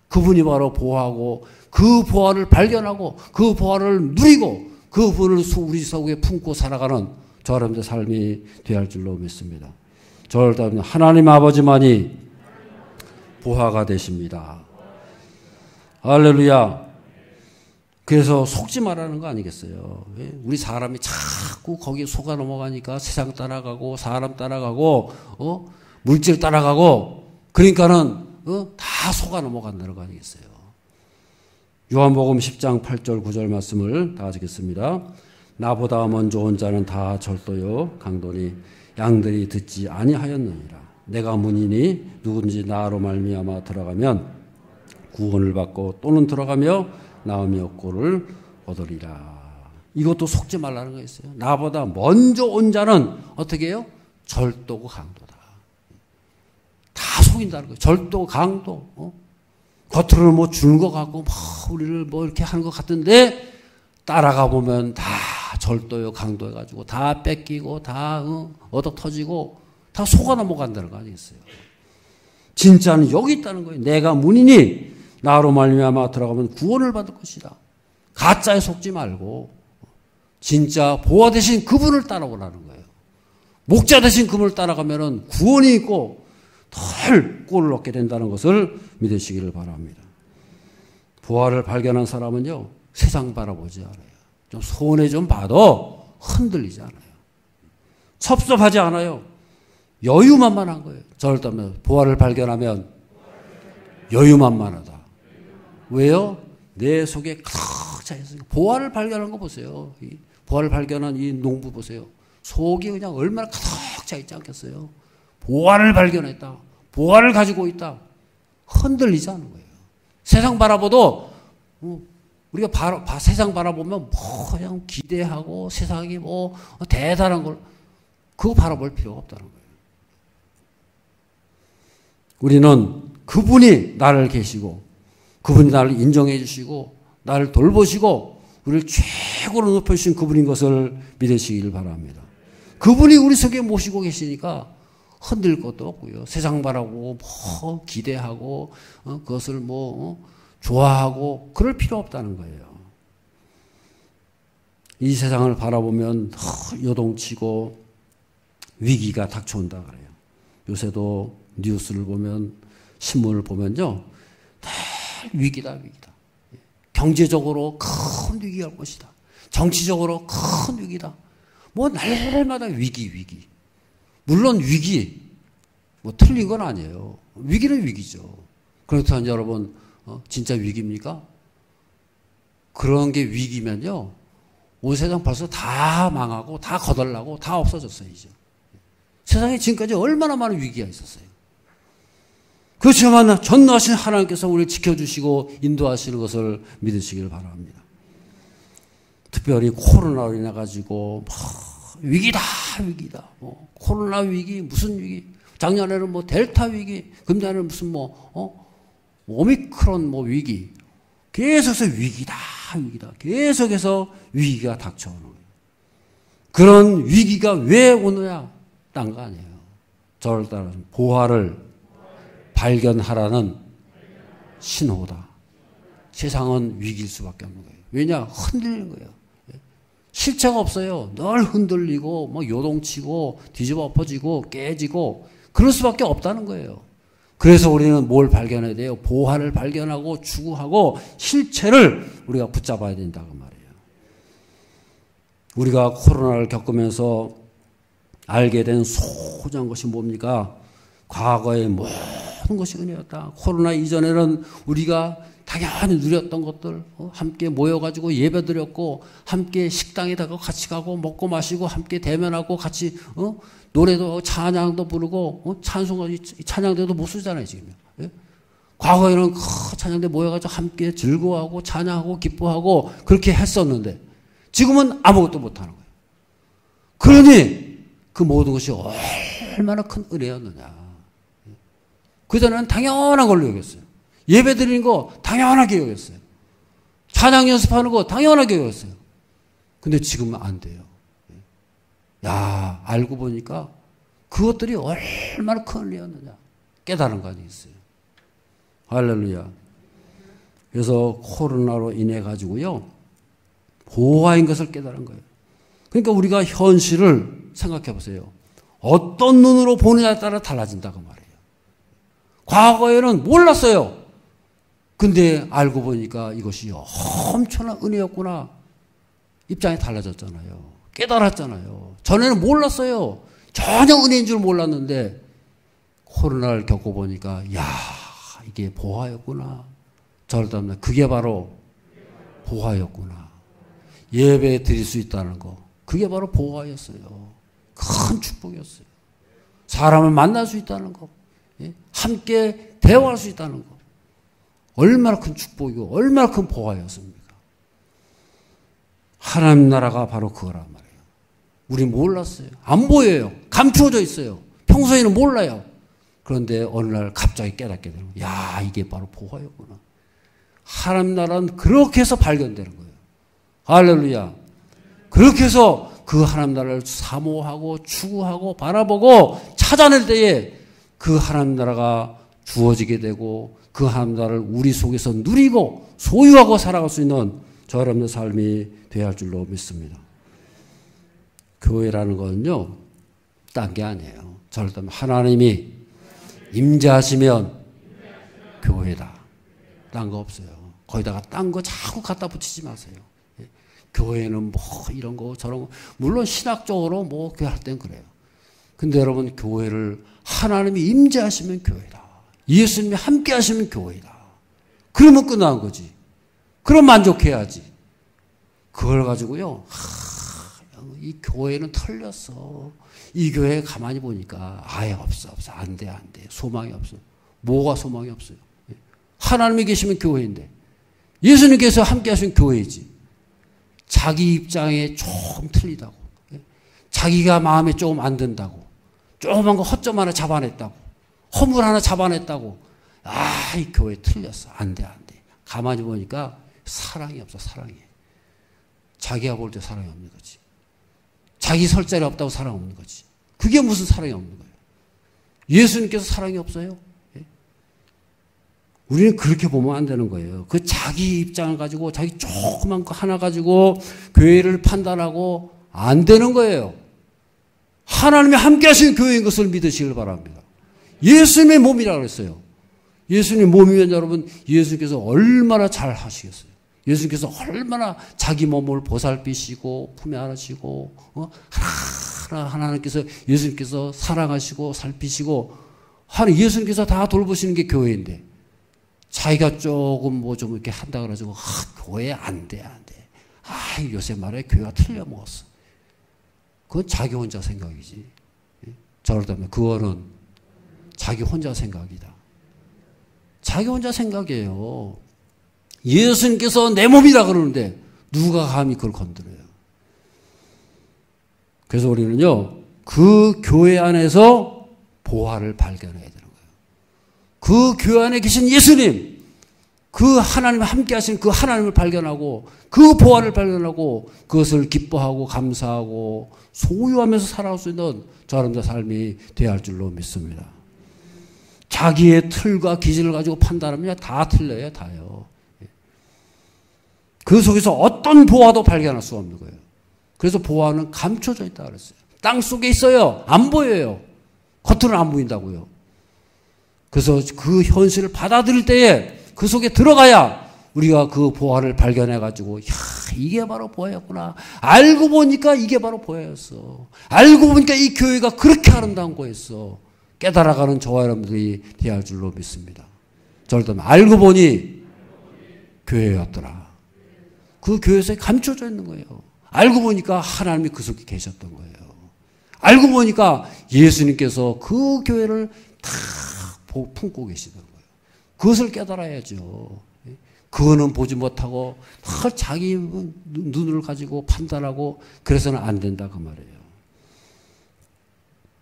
그분이 바로 보화고 그 보화를 발견하고 그 보화를 누리고 그 분을 우리 속에 품고 살아가는 저 여러분의 삶이 되어야 할 줄로 믿습니다. 저 여러분 하나님 아버지만이 보화가 되십니다. 할렐루야. 그래서 속지 말라는 거 아니겠어요? 우리 사람이 자꾸 거기에 속아 넘어가니까 세상 따라가고 사람 따라가고 물질 따라가고 그러니까는 다 속아 넘어간다는 거 아니겠어요? 요한복음 10장 8절 9절 말씀을 다 읽겠습니다. 나보다 먼저 온 자는 다 절도요 강도니 양들이 듣지 아니하였느니라. 내가 문이니 누군지 나로 말미암아 들어가면 구원을 받고 또는 들어가며 나오며 꼴을 얻으리라. 이것도 속지 말라는 거였어요. 나보다 먼저 온 자는 어떻게 해요? 절도고 강도다. 다 속인다는 거예요. 절도, 강도. 겉으로는 뭐 주는 것 같고 막 우리를 뭐 이렇게 하는 것 같은데 따라가 보면 다 절도요, 강도 해가지고 다 뺏기고 다 얻어 터지고 다 속아 넘어간다는 거 아니겠어요? 진짜는 여기 있다는 거예요. 내가 문이니 나로 말미암아 들어가면 구원을 받을 것이다. 가짜에 속지 말고 진짜 보화 되신 그분을 따라오라는 거예요. 목자 되신 그분을 따라가면은 구원이 있고 덜 꼴을 얻게 된다는 것을 믿으시기를 바랍니다. 보화를 발견한 사람은요 세상 바라보지 않아요. 좀 손해 좀 봐도 흔들리지 않아요. 섭섭하지 않아요. 여유만만한 거예요. 저를 따면 보화를 발견하면 여유만만하다. 왜요? 내 속에 가득 차 있어요. 보화를 발견한 거 보세요. 이 보화를 발견한 이 농부 보세요. 속이 그냥 얼마나 가득 차 있지 않겠어요? 보화를 발견했다. 보화를 가지고 있다. 흔들리지 않는 거예요. 세상 바라보도 우리가 세상 바라보면 뭐 그냥 기대하고 세상이 뭐 대단한 걸 그거 바라볼 필요가 없다는 거예요. 우리는 그분이 나를 계시고 그분이 나를 인정해 주시고 나를 돌보시고 우리를 최고로 높여주신 그분인 것을 믿으시길 바랍니다. 그분이 우리 속에 모시고 계시니까 흔들 것도 없고요. 세상 바라고 뭐 기대하고 그것을 좋아하고 그럴 필요 없다는 거예요. 이 세상을 바라보면 요동치고 위기가 닥쳐온다 그래요. 요새도 뉴스를 보면 신문을 보면요. 위기다. 경제적으로 큰 위기가 올 것이다. 정치적으로 큰 위기다. 날마다 위기. 물론 위기, 틀린 건 아니에요. 위기는 위기죠. 그렇다면 여러분, 진짜 위기입니까? 그런 게 위기면요. 온 세상 벌써 다 망하고, 다 거덜나고, 다 없어졌어요, 이제. 세상에 지금까지 얼마나 많은 위기가 있었어요. 그렇지만 전능하신 하나님께서 우리를 지켜주시고 인도하시는 것을 믿으시길 바랍니다. 특별히 코로나로 인해 가지고 위기다. 코로나 위기 무슨 위기? 작년에는 델타 위기, 금년에는 무슨 오미크론 위기. 계속해서 위기다. 계속해서 위기가 닥쳐오는 거예요. 그런 위기가 왜 오느냐? 딴 거 아니에요. 저를 따라서 보화를 발견하라는 신호다. 세상은 위기일 수밖에 없는 거예요. 왜냐? 흔들리는 거예요. 실체가 없어요. 늘 흔들리고 요동치고 뒤집어 엎어지고 깨지고 그럴 수밖에 없다는 거예요. 그래서 우리는 뭘 발견해야 돼요? 보화를 발견하고 추구하고 실체를 우리가 붙잡아야 된다고 말이에요. 우리가 코로나를 겪으면서 알게 된 소중한 것이 뭡니까? 과거의 모든 것이 은혜였다. 코로나 이전에는 우리가 당연히 누렸던 것들, 함께 모여가지고 예배드렸고, 함께 식당에다가 같이 가고, 먹고 마시고, 함께 대면하고, 같이, 노래도, 찬양도 부르고, 찬양대도 못 쓰잖아요, 지금. 예? 과거에는 찬양대 모여가지고 함께 즐거워하고, 찬양하고, 기뻐하고, 그렇게 했었는데, 지금은 아무것도 못하는 거예요. 그러니, 그 모든 것이 얼마나 큰 은혜였느냐. 그전에는 당연한 걸로 여겼어요. 예배 드리는 거 당연하게 여겼어요. 찬양 연습하는 거 당연하게 여겼어요. 근데 지금은 안 돼요. 야, 알고 보니까 그것들이 얼마나 큰 은혜였느냐. 깨달은 거 아니겠어요. 할렐루야. 그래서 코로나로 인해 가지고요. 보화인 것을 깨달은 거예요. 그러니까 우리가 현실을 생각해 보세요. 어떤 눈으로 보느냐에 따라 달라진다고 말이에요. 과거에는 몰랐어요. 근데 알고 보니까 이것이 엄청난 은혜였구나. 입장이 달라졌잖아요. 깨달았잖아요. 전에는 몰랐어요. 전혀 은혜인 줄 몰랐는데 코로나를 겪어보니까 야, 이게 보화였구나. 저러다 그게 바로 보화였구나. 예배 드릴 수 있다는 거. 그게 바로 보화였어요. 큰 축복이었어요. 사람을 만날 수 있다는 거. 함께 대화할 수 있다는 거. 얼마나 큰 축복이고 얼마나 큰 보화였습니까? 하나님 나라가 바로 그거란 말이에요. 우리 몰랐어요. 안 보여요. 감추어져 있어요. 평소에는 몰라요. 그런데 어느 날 갑자기 깨닫게 되는 거예요. 야, 이게 바로 보화였구나. 하나님 나라는 그렇게 해서 발견되는 거예요. 할렐루야. 그렇게 해서 그 하나님 나라를 사모하고 추구하고 바라보고 찾아낼 때에 그 하나님 나라가 주어지게 되고 그 하나님 나라를 우리 속에서 누리고 소유하고 살아갈 수 있는 저 여러분의 삶이 되어야 할 줄로 믿습니다. 교회라는 건요, 딴 게 아니에요. 절대 하나님이 임재하시면 교회다. 딴 거 없어요. 거기다가 딴 거 자꾸 갖다 붙이지 마세요. 교회는 이런 거 저런 거 물론 신학적으로 교회 할 땐 그래요. 근데 여러분 교회를 하나님이 임재하시면 교회다. 예수님이 함께 하시는 교회다. 그러면 끝난 거지. 그럼 만족해야지. 그걸 가지고요, 이 교회는 털렸어. 이 교회 가만히 보니까 아예 없어. 안 돼. 소망이 없어. 뭐가 소망이 없어요? 하나님이 계시면 교회인데, 예수님께서 함께 하시는 교회이지. 자기 입장에 조금 틀리다고, 자기가 마음에 조금 안 든다고, 조그만 거 허점 하나 잡아냈다고, 허물 하나 잡아냈다고, 이 교회 틀렸어. 안 돼. 가만히 보니까 사랑이 없어. 사랑이. 자기가 볼 때 사랑이 없는 거지. 자기 설 자리 없다고 사랑 없는 거지. 그게 무슨 사랑이 없는 거예요? 예수님께서 사랑이 없어요? 우리는 그렇게 보면 안 되는 거예요. 그 자기 입장을 가지고, 자기 조그만 거 하나 가지고 교회를 판단하고 안 되는 거예요. 하나님이 함께 하시는 교회인 것을 믿으시길 바랍니다. 예수님의 몸이라고 그랬어요. 예수님의 몸이면 여러분, 예수님께서 얼마나 잘 하시겠어요? 예수님께서 얼마나 자기 몸을 보살피시고 품에 안으시고, 하나님께서, 예수님께서 사랑하시고 살피시고 하는, 예수님께서 다 돌보시는 게 교회인데, 자기가 조금 뭐 좀 이렇게 한다 그래가지고, 교회 안 돼. 요새 말에 교회가 틀려먹었어. 그건 자기 혼자 생각이지. 자, 그렇다면 그거는 자기 혼자 생각이다. 자기 혼자 생각이에요. 예수님께서 내 몸이라 그러는데 누가 감히 그걸 건드려요? 그래서 우리는요, 그 교회 안에서 보화를 발견해야 되는 거예요. 그 교회 안에 계신 예수님, 그 하나님 함께 하신 그 하나님을 발견하고, 그 보화를 발견하고, 그것을 기뻐하고 감사하고 소유하면서 살아갈 수 있는 저런 삶이 되어야 할 줄로 믿습니다. 자기의 틀과 기준을 가지고 판단하면 다 틀려요. 다요. 그 속에서 어떤 보화도 발견할 수 없는 거예요. 그래서 보화는 감춰져 있다 그랬어요. 땅 속에 있어요. 안 보여요. 겉으로는 안 보인다고요. 그래서 그 현실을 받아들일 때에 그 속에 들어가야 우리가 그 보화를 발견해가지고, 이게 바로 보화였구나. 알고 보니까 이게 바로 보화였어. 알고 보니까 이 교회가 그렇게 아름다운 거였어. 깨달아가는 저와 여러분들이 되어야 할 줄로 믿습니다. 저를 알고 보니 교회였더라. 그 교회에서 감춰져 있는 거예요. 알고 보니까 하나님이 그 속에 계셨던 거예요. 알고 보니까 예수님께서 그 교회를 다 품고 계시던 거예요. 그것을 깨달아야죠. 그거는 보지 못하고 자기 눈을 가지고 판단하고 그래서는 안 된다 그 말이에요.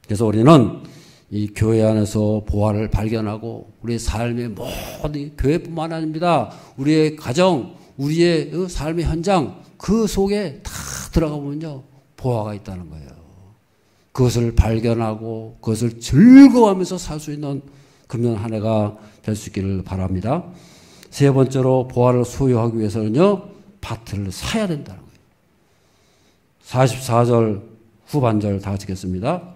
그래서 우리는 이 교회 안에서 보화를 발견하고 우리의 삶의 모든, 교회뿐만 아닙니다. 우리의 가정, 우리의 삶의 현장, 그 속에 다 들어가 보면요, 보화가 있다는 거예요. 그것을 발견하고 그것을 즐거워하면서 살 수 있는 금년 한 해가 될 수 있기를 바랍니다. 세 번째로 보화를 소유하기 위해서는요, 밭을 사야 된다는 거예요. 44절 후반절 다 찍겠습니다.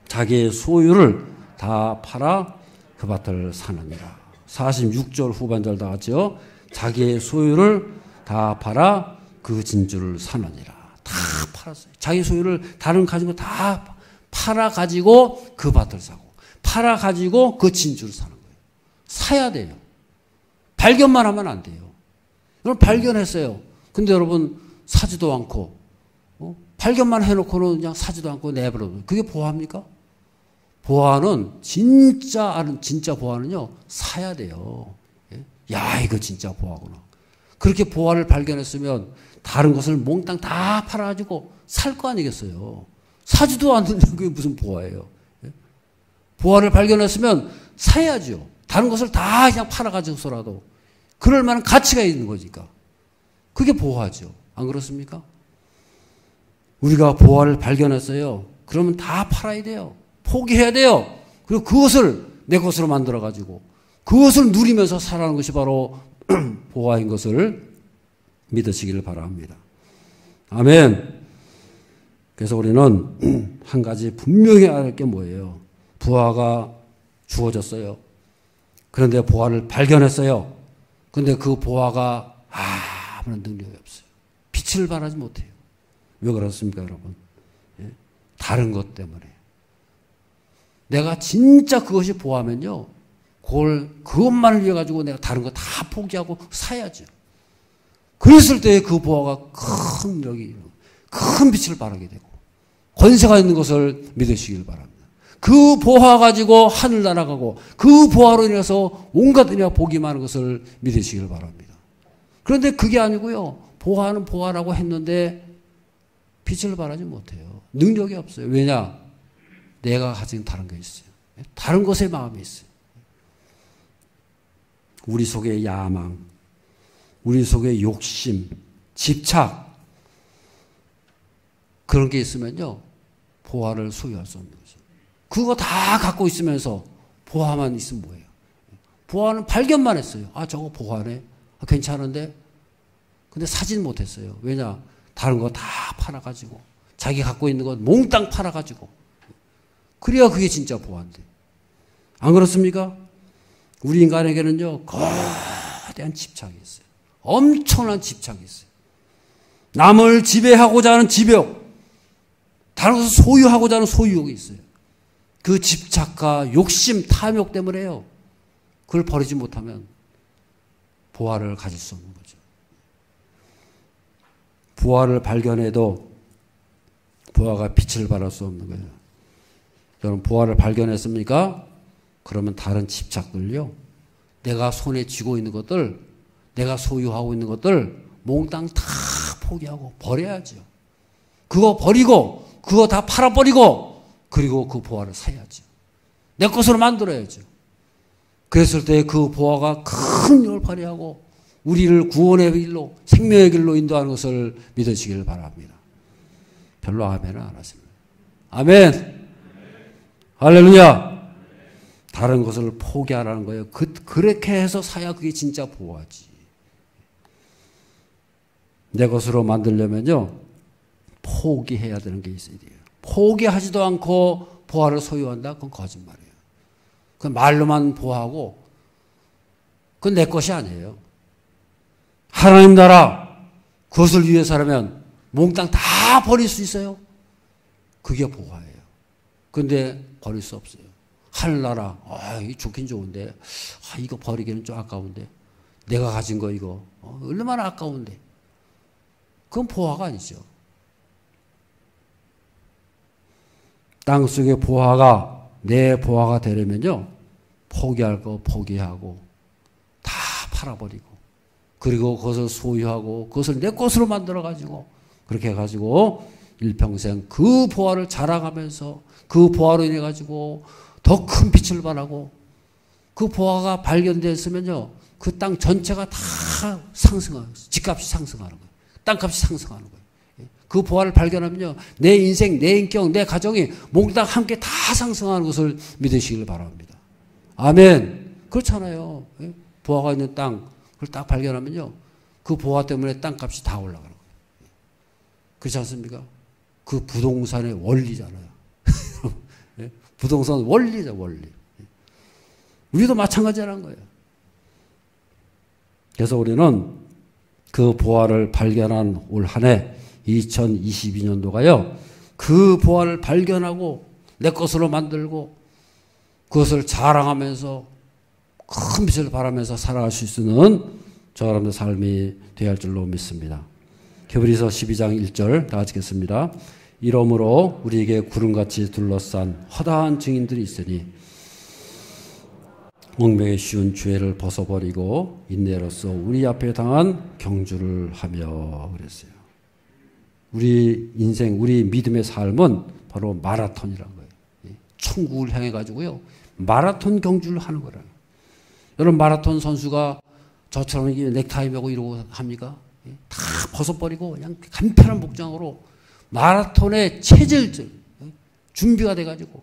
자기의 소유를 다 팔아 그 밭을 사느니라. 46절 후반절 다 같이요. 자기의 소유를 다 팔아 그 진주를 사느니라. 다 팔았어요. 자기 소유를 다른 가진 거 다 팔아 가지고 그 밭을 사고, 팔아 가지고 그 진주를 사는 거예요. 사야 돼요. 발견만 하면 안 돼요. 여러분 발견했어요. 근데 여러분 사지도 않고, 발견만 해놓고는 그냥 사지도 않고 내버려둬요. 그게 보화입니까? 보화는 진짜 보화는요, 사야 돼요. 야, 이거 진짜 보화구나. 그렇게 보화를 발견했으면 다른 것을 몽땅 다 팔아가지고 살 거 아니겠어요. 사지도 않는데 그게 무슨 보화예요. 보화를 발견했으면 사야죠. 다른 것을 다 그냥 팔아가지고서라도 그럴 만한 가치가 있는 거니까. 그게 보화죠. 안 그렇습니까? 우리가 보화를 발견했어요. 그러면 다 팔아야 돼요. 포기해야 돼요. 그리고 그것을 내 것으로 만들어가지고 그것을 누리면서 살아가는 것이 바로 보화인 것을 믿으시기를 바랍니다. 아멘. 그래서 우리는 한 가지 분명히 알아야 할 게 뭐예요? 보화가 주어졌어요. 그런데 보화를 발견했어요. 그런데 그 보화가 아무런 능력이 없어요. 빛을 발하지 못해요. 왜 그렇습니까, 여러분? 다른 것 때문에. 내가 진짜 그것이 보화면요, 그것만을 위해 가지고 내가 다른 거 다 포기하고 사야죠. 그랬을 때 그 보화가 큰 빛을 발하게 되고 권세가 있는 것을 믿으시길 바랍니다. 그 보화 가지고 하늘 날아가고 그 보화로 인해서 온갖 은혜와 복이 많은 것을 믿으시길 바랍니다. 그런데 그게 아니고요. 보화는 보화라고 했는데 빛을 발하지 못해요. 능력이 없어요. 왜냐? 내가 가진 다른 게 있어요. 다른 것에 마음이 있어요. 우리 속에 야망, 우리 속에 욕심, 집착 그런 게 있으면요. 보화를 소유할 수 없는 거죠. 그거 다 갖고 있으면서 보화만 있으면 뭐예요? 보화는 발견만 했어요. 아, 저거 보화네. 아, 괜찮은데? 근데 사진 못했어요. 왜냐? 다른 거 다 팔아가지고 자기 갖고 있는 거 몽땅 팔아가지고 그래야 그게 진짜 보화인데. 안 그렇습니까? 우리 인간에게는요. 거대한 집착이 있어요. 엄청난 집착이 있어요. 남을 지배하고자 하는 지배욕, 다른 것을 소유하고자 하는 소유욕이 있어요. 그 집착과 욕심, 탐욕 때문에요. 그걸 버리지 못하면 보화를 가질 수 없는 거죠. 보화를 발견해도 보화가 빛을 발할 수 없는 거예요. 여러분 보화를 발견했습니까? 그러면 다른 집착들요. 내가 손에 쥐고 있는 것들, 내가 소유하고 있는 것들 몽땅 다 포기하고 버려야죠. 그거 버리고 그거 다 팔아버리고 그리고 그 보화를 사야죠. 내 것으로 만들어야죠. 그랬을 때 그 보화가 큰 힘을 발휘하고 우리를 구원의 길로 생명의 길로 인도하는 것을 믿으시길 바랍니다. 별로 아멘은 안 하십니다. 아멘. 할렐루야. 다른 것을 포기하라는 거예요. 그렇게 해서 사야 그게 진짜 보화지. 내 것으로 만들려면요. 포기해야 되는 게 있어야 돼요. 포기하지도 않고 보화를 소유한다? 그건 거짓말이에요. 그건 말로만 보호하고 그건 내 것이 아니에요. 하나님 나라 그것을 위해서라면 몽땅 다 버릴 수 있어요. 그게 보화예요. 그런데 버릴 수 없어요. 하늘나라 이거 좋긴 좋은데 이거 버리기는 좀 아까운데 내가 가진 거 이거 얼마나 아까운데 그건 보화가 아니죠. 땅속의 보화가 내 보화가 되려면요. 포기할 거 포기하고 다 팔아버리고 그리고 그것을 소유하고 그것을 내 것으로 만들어가지고 그렇게 해가지고 일평생 그 보화를 자랑하면서 그 보화로 인해 가지고 더 큰 빛을 발하고 그 보화가 발견됐으면요. 그 땅 전체가 다 상승하는 거예요. 집값이 상승하는 거예요. 땅값이 상승하는 거예요. 그 보화를 발견하면요. 내 인생, 내 인격, 내 가정이 몽땅 함께 다 상승하는 것을 믿으시길 바랍니다. 아멘. 그렇잖아요. 보화가 있는 땅, 그걸 딱 발견하면요. 그 보화 때문에 땅값이 다 올라가는 거예요. 그렇지 않습니까? 그 부동산의 원리잖아요. 부동산 원리죠, 원리. 우리도 마찬가지라는 거예요. 그래서 우리는 그 보화를 발견한 올 한 해 2022년도가요. 그 보화를 발견하고 내 것으로 만들고 그것을 자랑하면서 큰 빛을 발하면서 살아갈 수 있는 저 여러분의 삶이 되어야 할 줄로 믿습니다. 히브리서 12장 1절 다 같이 읽겠습니다. 이러므로 우리에게 구름같이 둘러싼 허다한 증인들이 있으니 얽매기 쉬운 죄를 벗어버리고 인내로써 우리 앞에 당한 경주를 하며 그랬어요. 우리 인생, 우리 믿음의 삶은 바로 마라톤이라는 거예요. 천국을 향해 가지고요. 마라톤 경주를 하는 거라요. 여러분 마라톤 선수가 저처럼 넥타이 메고 이러고 합니까? 다 벗어버리고 그냥 간편한 복장으로 마라톤의 체질 준비가 돼가지고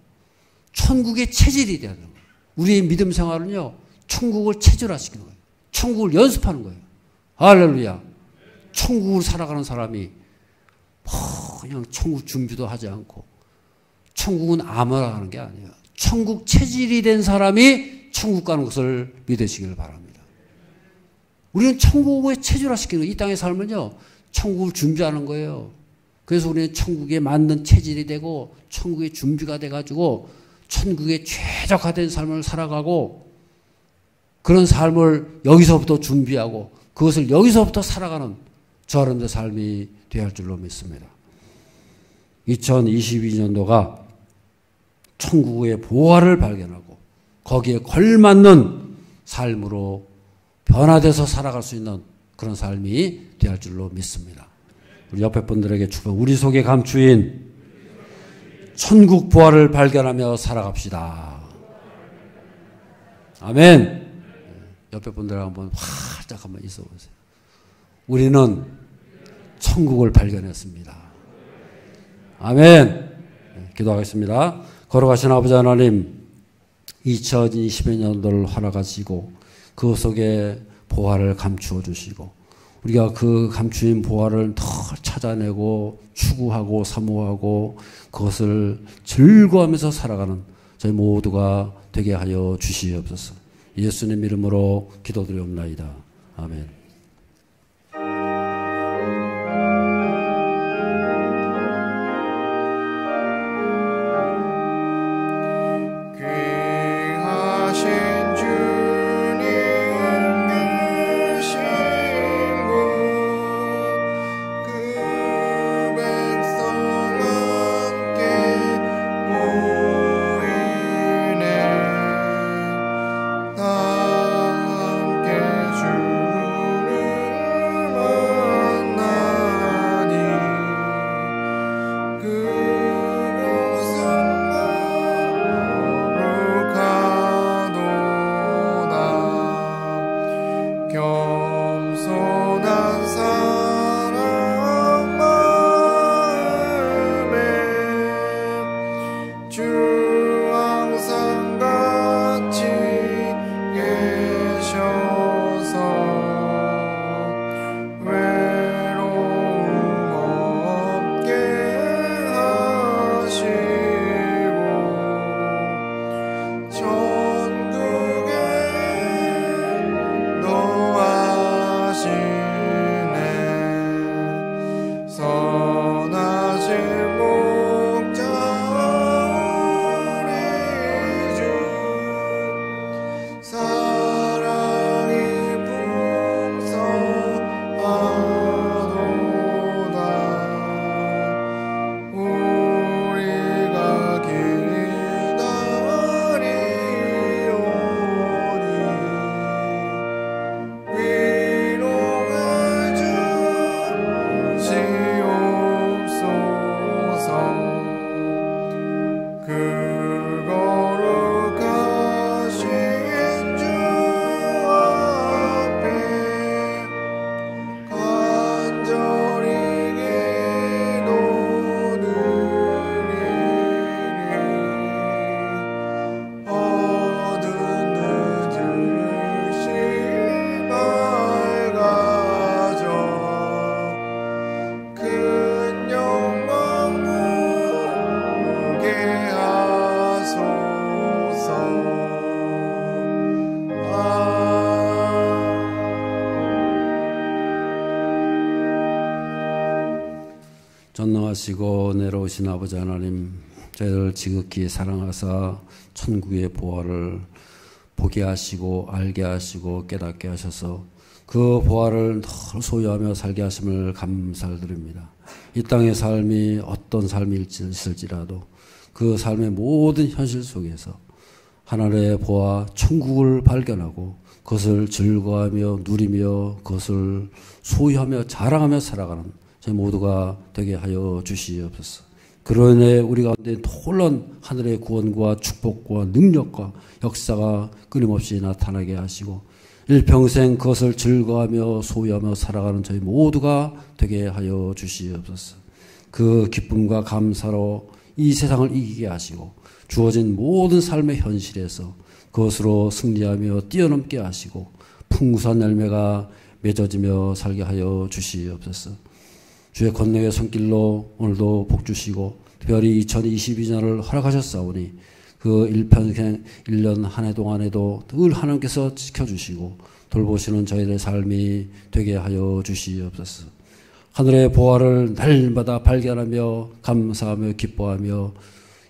천국의 체질이 돼야 돼요. 우리의 믿음 생활은요. 천국을 체질화시키는 거예요. 천국을 연습하는 거예요. 할렐루야. 천국을 살아가는 사람이 그냥 천국 준비도 하지 않고 천국은 아무나 가는 게 아니에요. 천국 체질이 된 사람이 천국 가는 것을 믿으시길 바랍니다. 우리는 천국의 체질화시키는 이 땅의 삶은요. 천국을 준비하는 거예요. 그래서 우리는 천국에 맞는 체질이 되고 천국의 준비가 돼가지고 천국에 최적화된 삶을 살아가고 그런 삶을 여기서부터 준비하고 그것을 여기서부터 살아가는 저 여러분들의 삶이 되어야 할 줄로 믿습니다. 2022년도가 천국의 보화를 발견하고 거기에 걸맞는 삶으로 변화돼서 살아갈 수 있는 그런 삶이 되어야 할 줄로 믿습니다. 우리 옆에 분들에게 축복, 우리 속에 감추인 천국 보화를 발견하며 살아갑시다. 아멘. 옆에 분들 한번 활짝 한번 있어보세요. 우리는 천국을 발견했습니다. 아멘. 기도하겠습니다. 걸어가신 아버지 하나님, 2020년도를 허락하시고 그 속에 보화를 감추어 주시고 우리가 그 감추인 보화를 더 찾아내고 추구하고 사모하고 그것을 즐거워하면서 살아가는 저희 모두가 되게 하여 주시옵소서. 예수님 이름으로 기도드리옵나이다. 아멘. 전능하시고 내려오신 아버지 하나님, 저희를 지극히 사랑하사 천국의 보화를 보게 하시고 알게 하시고 깨닫게 하셔서 그 보화를 늘 소유하며 살게 하심을 감사를 드립니다. 이 땅의 삶이 어떤 삶일지라도 그 삶의 모든 현실 속에서 하나님의 보화 천국을 발견하고 그것을 즐거워하며 누리며 그것을 소유하며 자랑하며 살아가는 저희 모두가 되게 하여 주시옵소서. 그러네 우리 가운데 놀라운 하늘의 구원과 축복과 능력과 역사가 끊임없이 나타나게 하시고 일평생 그것을 즐거워하며 소유하며 살아가는 저희 모두가 되게 하여 주시옵소서. 그 기쁨과 감사로 이 세상을 이기게 하시고 주어진 모든 삶의 현실에서 그것으로 승리하며 뛰어넘게 하시고 풍성한 열매가 맺어지며 살게 하여 주시옵소서. 주의 권능의 손길로 오늘도 복 주시고 특별히 2022년을 허락하셨사오니 그 일평생 1년 한 해 동안에도 늘 하나님께서 지켜주시고 돌보시는 저희들의 삶이 되게 하여 주시옵소서. 하늘의 보화를 날마다 발견하며 감사하며 기뻐하며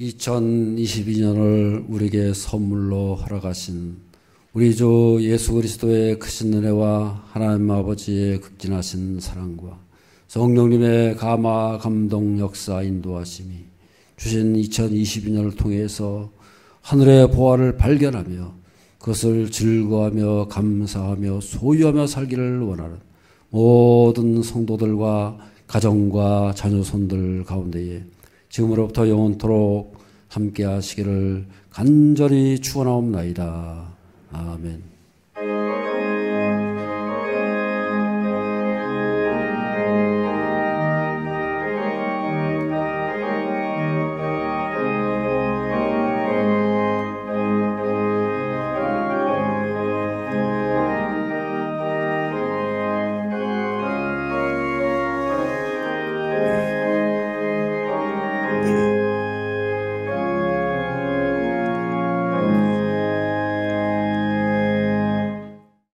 2022년을 우리에게 선물로 허락하신 우리 주 예수 그리스도의 크신 은혜와 하나님 아버지의 극진하신 사랑과 성령님의 감화 감동 역사 인도하심이 주신 2022년을 통해서 하늘의 보화를 발견하며 그것을 즐거워하며 감사하며 소유하며 살기를 원하는 모든 성도들과 가정과 자녀손들 가운데에 지금으로부터 영원토록 함께 하시기를 간절히 축원하옵나이다. 아멘.